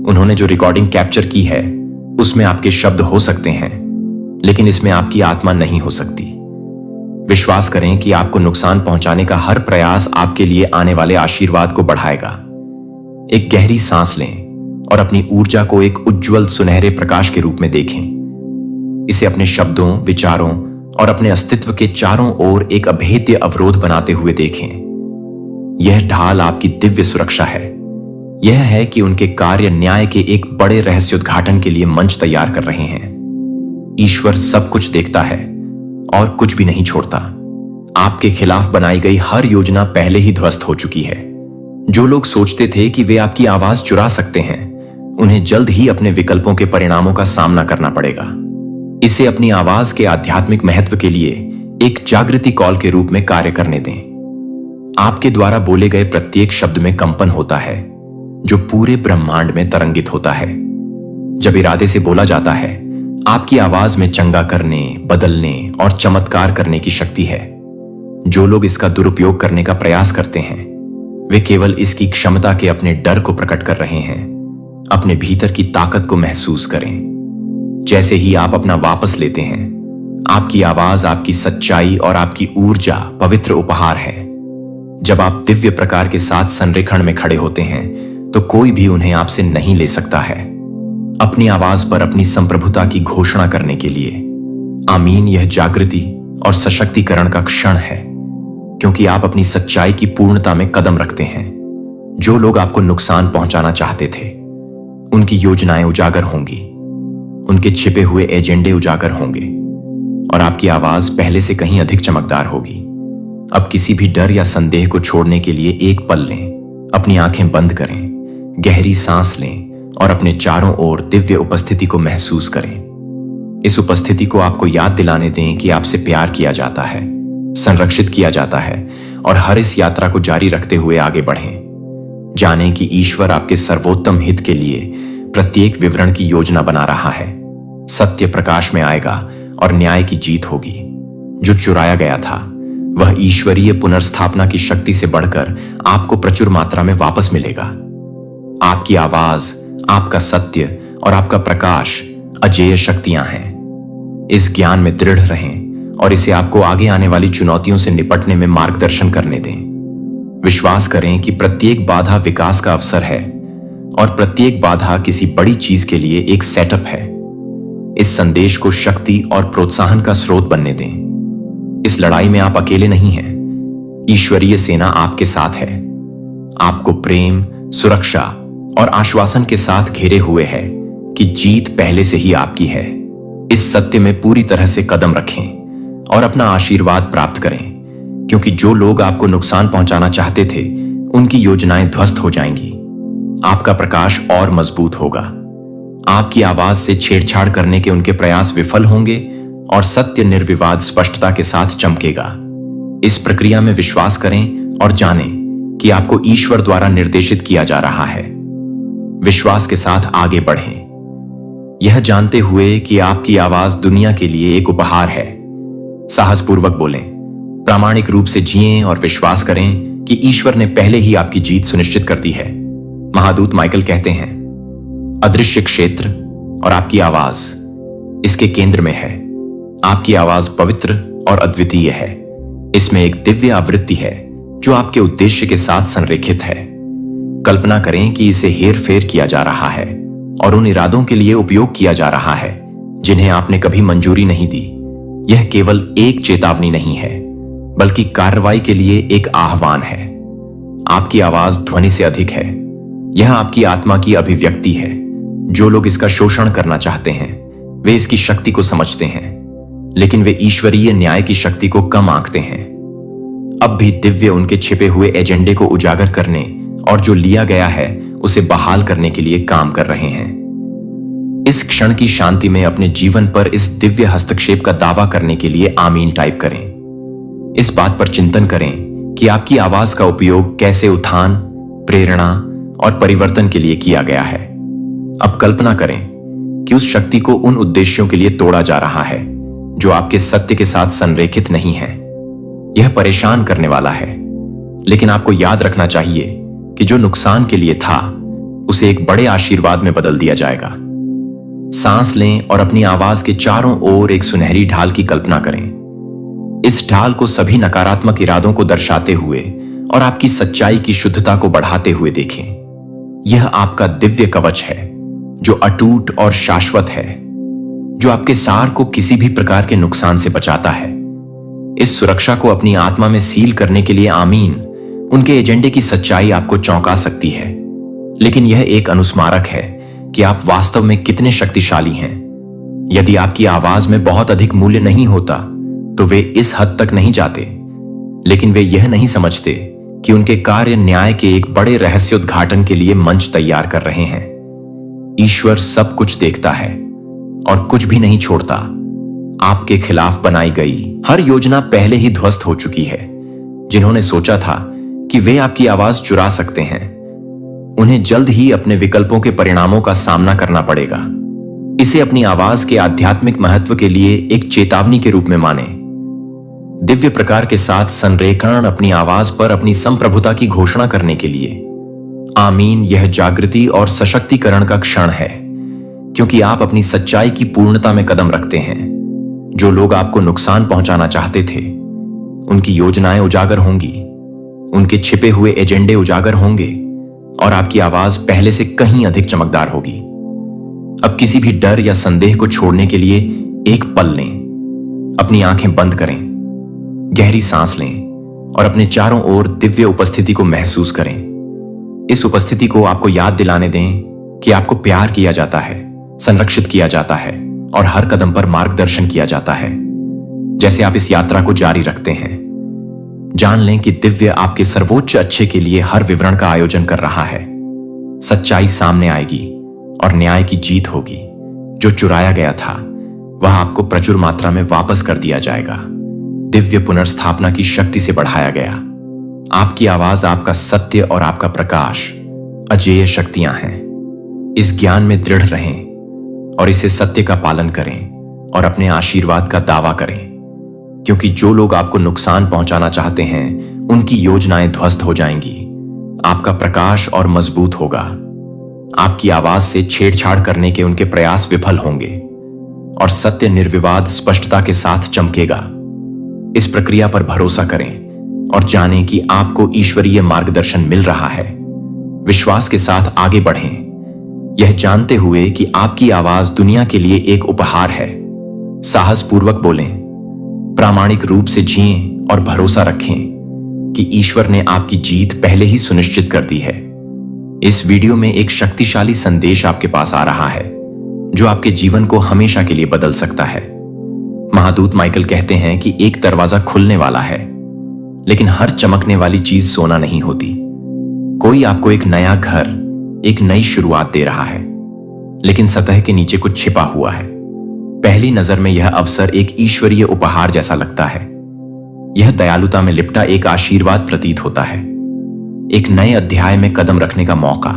A: उन्होंने जो रिकॉर्डिंग कैप्चर की है उसमें आपके शब्द हो सकते हैं, लेकिन इसमें आपकी आत्मा नहीं हो सकती। विश्वास करें कि आपको नुकसान पहुंचाने का हर प्रयास आपके लिए आने वाले आशीर्वाद को बढ़ाएगा। एक गहरी सांस लें और अपनी ऊर्जा को एक उज्जवल सुनहरे प्रकाश के रूप में देखें। इसे अपने शब्दों, विचारों और अपने अस्तित्व के चारों ओर एक अभेद्य अवरोध बनाते हुए देखें। यह ढाल आपकी दिव्य सुरक्षा है। यह है कि उनके कार्य न्याय के एक बड़े रहस्योद्घाटन के लिए मंच तैयार कर रहे हैं। ईश्वर सब कुछ देखता है और कुछ भी नहीं छोड़ता। आपके खिलाफ बनाई गई हर योजना पहले ही ध्वस्त हो चुकी है। जो लोग सोचते थे कि वे आपकी आवाज चुरा सकते हैं, उन्हें जल्द ही अपने विकल्पों के परिणामों का सामना करना पड़ेगा। इसे अपनी आवाज के आध्यात्मिक महत्व के लिए एक जागृति कॉल के रूप में कार्य करने दें। आपके द्वारा बोले गए प्रत्येक शब्द में कंपन होता है, जो पूरे ब्रह्मांड में तरंगित होता है। जब इरादे से बोला जाता है, आपकी आवाज में चंगा करने, बदलने और चमत्कार करने की शक्ति है। जो लोग इसका दुरुपयोग करने का प्रयास करते हैं, वे केवल इसकी क्षमता के अपने डर को प्रकट कर रहे हैं। अपने भीतर की ताकत को महसूस करें। जैसे ही आप अपना वापस लेते हैं, आपकी आवाज आपकी सच्चाई और आपकी ऊर्जा पवित्र उपहार है। जब आप दिव्य प्रकार के साथ संरेखण में खड़े होते हैं, तो कोई भी उन्हें आपसे नहीं ले सकता है। अपनी आवाज पर अपनी संप्रभुता की घोषणा करने के लिए आमीन। यह जागृति और सशक्तिकरण का क्षण है, क्योंकि आप अपनी सच्चाई की पूर्णता में कदम रखते हैं। जो लोग आपको नुकसान पहुंचाना चाहते थे, उनकी योजनाएं उजागर होंगी, उनके छिपे एजेंडे उजागर होंगे और आपकी आवाज पहले से कहीं अधिक चमकदार होगी। अब किसी भी डर या संदेह को छोड़ने के लिए एक पल लें, अपनी आंखें बंद करें, गहरी सांस लें और अपने चारों ओर दिव्य उपस्थिति को महसूस करें। इस उपस्थिति को आपको याद दिलाने दें कि आपसे प्यार किया जाता है, संरक्षित किया जाता है और हर इस यात्रा को जारी रखते हुए आगे बढ़ें। जानें कि ईश्वर आपके सर्वोत्तम हित के लिए प्रत्येक विवरण की योजना बना रहा है। सत्य प्रकाश में आएगा और न्याय की जीत होगी। जो चुराया गया था, वह ईश्वरीय पुनर्स्थापना की शक्ति से बढ़कर आपको प्रचुर मात्रा में वापस मिलेगा। आपकी आवाज, आपका सत्य और आपका प्रकाश अजेय शक्तियां हैं। इस ज्ञान में दृढ़ रहें और इसे आपको आगे आने वाली चुनौतियों से निपटने में मार्गदर्शन करने दें। विश्वास करें कि प्रत्येक बाधा विकास का अवसर है और प्रत्येक बाधा किसी बड़ी चीज के लिए एक सेटअप है। इस संदेश को शक्ति और प्रोत्साहन का स्रोत बनने दें। इस लड़ाई में आप अकेले नहीं हैं। ईश्वरीय सेना आपके साथ है, आपको प्रेम, सुरक्षा और आश्वासन के साथ घेरे हुए है कि जीत पहले से ही आपकी है। इस सत्य में पूरी तरह से कदम रखें और अपना आशीर्वाद प्राप्त करें, क्योंकि जो लोग आपको नुकसान पहुंचाना चाहते थे, उनकी योजनाएं ध्वस्त हो जाएंगी। आपका प्रकाश और मजबूत होगा। आपकी आवाज से छेड़छाड़ करने के उनके प्रयास विफल होंगे और सत्य निर्विवाद स्पष्टता के साथ चमकेगा। इस प्रक्रिया में विश्वास करें और जानें कि आपको ईश्वर द्वारा निर्देशित किया जा रहा है। विश्वास के साथ आगे बढ़ें, यह जानते हुए कि आपकी आवाज दुनिया के लिए एक उपहार है। साहसपूर्वक बोलें, प्रामाणिक रूप से जिएं और विश्वास करें कि ईश्वर ने पहले ही आपकी जीत सुनिश्चित कर दी है। महादूत माइकल कहते हैं, अदृश्य क्षेत्र और आपकी आवाज इसके केंद्र में है। आपकी आवाज पवित्र और अद्वितीय है। इसमें एक दिव्य आवृत्ति है जो आपके उद्देश्य के साथ संरेखित है। कल्पना करें कि इसे हेर फेर किया जा रहा है और उन इरादों के लिए उपयोग किया जा रहा है जिन्हें आपने कभी मंजूरी नहीं दी। यह केवल एक चेतावनी नहीं है, बल्कि कार्रवाई के लिए एक आह्वान है। आपकी आवाज ध्वनि से अधिक है। यह आपकी आत्मा की अभिव्यक्ति है। जो लोग इसका शोषण करना चाहते हैं, वे इसकी शक्ति को समझते हैं, लेकिन वे ईश्वरीय न्याय की शक्ति को कम आंकते हैं। अब भी दिव्य उनके छिपे हुए एजेंडे को उजागर करने और जो लिया गया है उसे बहाल करने के लिए काम कर रहे हैं। इस क्षण की शांति में अपने जीवन पर इस दिव्य हस्तक्षेप का दावा करने के लिए आमीन टाइप करें। इस बात पर चिंतन करें कि आपकी आवाज का उपयोग कैसे उत्थान, प्रेरणा और परिवर्तन के लिए किया गया है। अब कल्पना करें कि उस शक्ति को उन उद्देश्यों के लिए तोड़ा जा रहा है जो आपके सत्य के साथ संरेखित नहीं है। यह परेशान करने वाला है, लेकिन आपको याद रखना चाहिए कि जो नुकसान के लिए था, उसे एक बड़े आशीर्वाद में बदल दिया जाएगा। सांस लें और अपनी आवाज के चारों ओर एक सुनहरी ढाल की कल्पना करें। इस ढाल को सभी नकारात्मक इरादों को दर्शाते हुए और आपकी सच्चाई की शुद्धता को बढ़ाते हुए देखें। यह आपका दिव्य कवच है जो अटूट और शाश्वत है, जो आपके सार को किसी भी प्रकार के नुकसान से बचाता है। इस सुरक्षा को अपनी आत्मा में सील करने के लिए आमीन। उनके एजेंडे की सच्चाई आपको चौंका सकती है, लेकिन यह एक अनुस्मारक है कि आप वास्तव में कितने शक्तिशाली हैं। यदि आपकी आवाज में बहुत अधिक मूल्य नहीं होता, तो वे इस हद तक नहीं जाते, लेकिन वे यह नहीं समझते कि उनके कार्य न्याय के एक बड़े रहस्योद्घाटन के लिए मंच तैयार कर रहे हैं। ईश्वर सब कुछ देखता है और कुछ भी नहीं छोड़ता। आपके खिलाफ बनाई गई हर योजना पहले ही ध्वस्त हो चुकी है। जिन्होंने सोचा था कि वे आपकी आवाज चुरा सकते हैं, उन्हें जल्द ही अपने विकल्पों के परिणामों का सामना करना पड़ेगा। इसे अपनी आवाज के आध्यात्मिक महत्व के लिए एक चेतावनी के रूप में माने। दिव्य प्रकार के साथ संरेखण अपनी आवाज पर अपनी संप्रभुता की घोषणा करने के लिए। आमीन। यह जागृति और सशक्तिकरण का क्षण है, क्योंकि आप अपनी सच्चाई की पूर्णता में कदम रखते हैं। जो लोग आपको नुकसान पहुंचाना चाहते थे, उनकी योजनाएं उजागर होंगी, उनके छिपे हुए एजेंडे उजागर होंगे और आपकी आवाज पहले से कहीं अधिक चमकदार होगी। अब किसी भी डर या संदेह को छोड़ने के लिए एक पल लें। अपनी आंखें बंद करें, गहरी सांस लें और अपने चारों ओर दिव्य उपस्थिति को महसूस करें। इस उपस्थिति को आपको याद दिलाने दें कि आपको प्यार किया जाता है, संरक्षित किया जाता है और हर कदम पर मार्गदर्शन किया जाता है। जैसे आप इस यात्रा को जारी रखते हैं, जान लें कि दिव्य आपके सर्वोच्च अच्छे के लिए हर विवरण का आयोजन कर रहा है। सच्चाई सामने आएगी और न्याय की जीत होगी। जो चुराया गया था वह आपको प्रचुर मात्रा में वापस कर दिया जाएगा। दिव्य पुनर्स्थापना की शक्ति से बढ़ाया गया। आपकी आवाज, आपका सत्य और आपका प्रकाश अजेय शक्तियां हैं। इस ज्ञान में दृढ़ रहें और इसे सत्य का पालन करें और अपने आशीर्वाद का दावा करें, क्योंकि जो लोग आपको नुकसान पहुंचाना चाहते हैं उनकी योजनाएं ध्वस्त हो जाएंगी। आपका प्रकाश और मजबूत होगा। आपकी आवाज से छेड़छाड़ करने के उनके प्रयास विफल होंगे और सत्य निर्विवाद स्पष्टता के साथ चमकेगा। इस प्रक्रिया पर भरोसा करें और जानें कि आपको ईश्वरीय मार्गदर्शन मिल रहा है। विश्वास के साथ आगे बढ़ें, यह जानते हुए कि आपकी आवाज दुनिया के लिए एक उपहार है। साहसपूर्वक बोलें, प्रामाणिक रूप से जिएं और भरोसा रखें कि ईश्वर ने आपकी जीत पहले ही सुनिश्चित कर दी है। इस वीडियो में एक शक्तिशाली संदेश आपके पास आ रहा है जो आपके जीवन को हमेशा के लिए बदल सकता है। महादूत माइकल कहते हैं कि एक दरवाजा खुलने वाला है, लेकिन हर चमकने वाली चीज सोना नहीं होती। कोई आपको एक नया घर, एक नई शुरुआत दे रहा है, लेकिन सतह के नीचे कुछ छिपा हुआ है। पहली नजर में यह अवसर एक ईश्वरीय उपहार जैसा लगता है। यह दयालुता में लिपटा एक आशीर्वाद प्रतीत होता है, एक नए अध्याय में कदम रखने का मौका।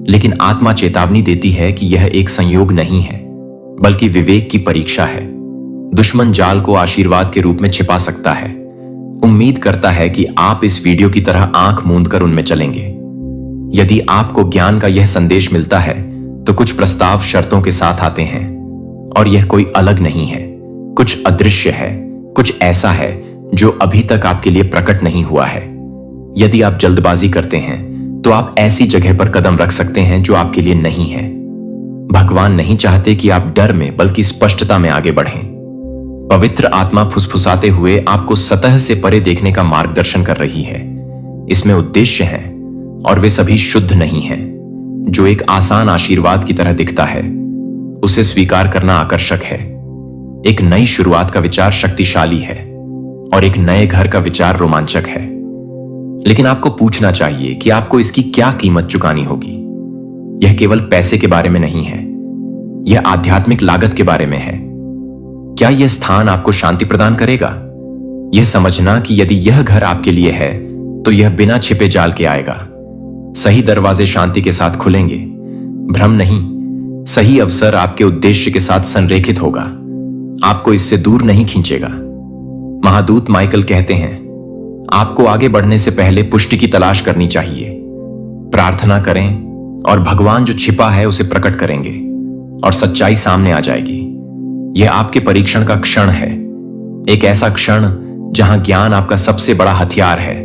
A: लेकिन आत्मा चेतावनी देती है कि यह एक संयोग नहीं है, बल्कि विवेक की परीक्षा है। दुश्मन जाल को आशीर्वाद के रूप में छिपा सकता है। उम्मीद करता है कि आप इस वीडियो की तरह आंख मूंद कर उनमें चलेंगे। यदि आपको ज्ञान का यह संदेश मिलता है तो कुछ प्रस्ताव शर्तों के साथ आते हैं, और यह कोई अलग नहीं है, कुछ अदृश्य है, कुछ ऐसा है जो अभी तक आपके लिए प्रकट नहीं हुआ है। यदि आप जल्दबाजी करते हैं तो आप ऐसी जगह पर कदम रख सकते हैं जो आपके लिए नहीं है। भगवान नहीं चाहते कि आप डर में बल्कि स्पष्टता में आगे बढ़ें। पवित्र आत्मा फुसफुसाते हुए आपको सतह से परे देखने का मार्गदर्शन कर रही है। इसमें उद्देश्य है और वे सभी शुद्ध नहीं हैं। जो एक आसान आशीर्वाद की तरह दिखता है उसे स्वीकार करना आकर्षक है। एक नई शुरुआत का विचार शक्तिशाली है और एक नए घर का विचार रोमांचक है। लेकिन आपको पूछना चाहिए कि आपको इसकी क्या कीमत चुकानी होगी। यह केवल पैसे के बारे में नहीं है, यह आध्यात्मिक लागत के बारे में है। क्या यह स्थान आपको शांति प्रदान करेगा? यह समझना कि यदि यह घर आपके लिए है तो यह बिना छिपे जाल के आएगा। सही दरवाजे शांति के साथ खुलेंगे, भ्रम नहीं। सही अवसर आपके उद्देश्य के साथ संरेखित होगा, आपको इससे दूर नहीं खींचेगा। महादूत माइकल कहते हैं, आपको आगे बढ़ने से पहले पुष्टि की तलाश करनी चाहिए। प्रार्थना करें और भगवान जो छिपा है उसे प्रकट करेंगे और सच्चाई सामने आ जाएगी। यह आपके परीक्षण का क्षण है, एक ऐसा क्षण जहां ज्ञान आपका सबसे बड़ा हथियार है।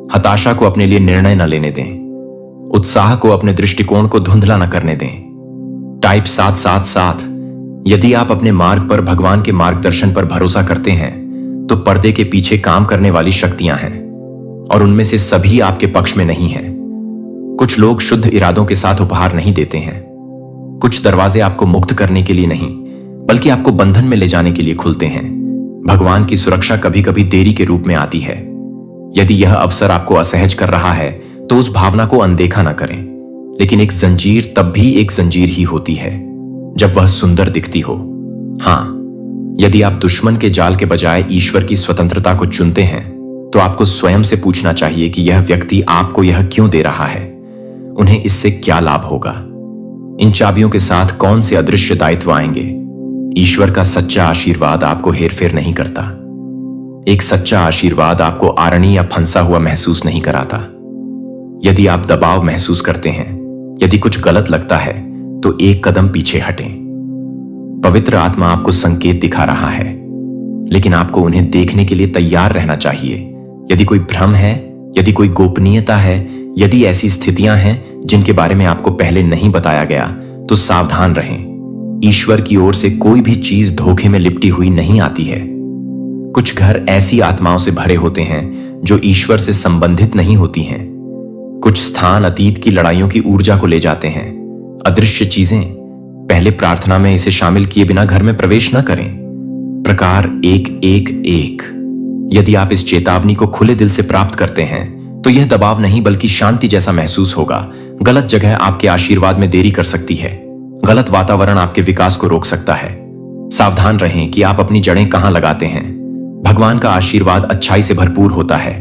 A: हताशा को अपने लिए निर्णय न लेने दें, उत्साह को अपने दृष्टिकोण को धुंधला न करने दें। टाइप 777। यदि आप अपने मार्ग पर भगवान के मार्गदर्शन पर भरोसा करते हैं तो पर्दे के पीछे काम करने वाली शक्तियां हैं और उनमें से सभी आपके पक्ष में नहीं हैं। कुछ लोग शुद्ध इरादों के साथ उपहार नहीं देते हैं। कुछ दरवाजे आपको मुक्त करने के लिए नहीं बल्कि आपको बंधन में ले जाने के लिए खुलते हैं। भगवान की सुरक्षा कभी कभी देरी के रूप में आती है, यदि यह अवसर आपको असहज कर रहा है तो उस भावना को अनदेखा न करें, लेकिन एक जंजीर तब भी एक जंजीर ही होती है जब वह सुंदर दिखती हो। हां, यदि आप दुश्मन के जाल के बजाय ईश्वर की स्वतंत्रता को चुनते हैं तो आपको स्वयं से पूछना चाहिए कि यह व्यक्ति आपको यह क्यों दे रहा है, उन्हें इससे क्या लाभ होगा, इन चाबियों के साथ कौन से अदृश्य दायित्व आएंगे। ईश्वर का सच्चा आशीर्वाद आपको हेरफेर नहीं करता। एक सच्चा आशीर्वाद आपको आरणी या फंसा हुआ महसूस नहीं कराता। यदि आप दबाव महसूस करते हैं, यदि कुछ गलत लगता है, तो एक कदम पीछे हटें। पवित्र आत्मा आपको संकेत दिखा रहा है, लेकिन आपको उन्हें देखने के लिए तैयार रहना चाहिए। यदि कोई भ्रम है, यदि कोई गोपनीयता है, यदि ऐसी स्थितियां हैं जिनके बारे में आपको पहले नहीं बताया गया, तो सावधान रहें। ईश्वर की ओर से कोई भी चीज धोखे में लिपटी हुई नहीं आती है। कुछ घर ऐसी आत्माओं से भरे होते हैं जो ईश्वर से संबंधित नहीं होती हैं। कुछ स्थान अतीत की लड़ाइयों की ऊर्जा को ले जाते हैं। अदृश्य चीजें पहले प्रार्थना में इसे शामिल किए बिना घर में प्रवेश न करें। प्रकार 111। यदि आप इस चेतावनी को खुले दिल से प्राप्त करते हैं तो यह दबाव नहीं बल्कि शांति जैसा महसूस होगा। गलत जगह आपके आशीर्वाद में देरी कर सकती है। गलत वातावरण आपके विकास को रोक सकता है। सावधान रहें कि आप अपनी जड़ें कहां लगाते हैं। भगवान का आशीर्वाद अच्छाई से भरपूर होता है।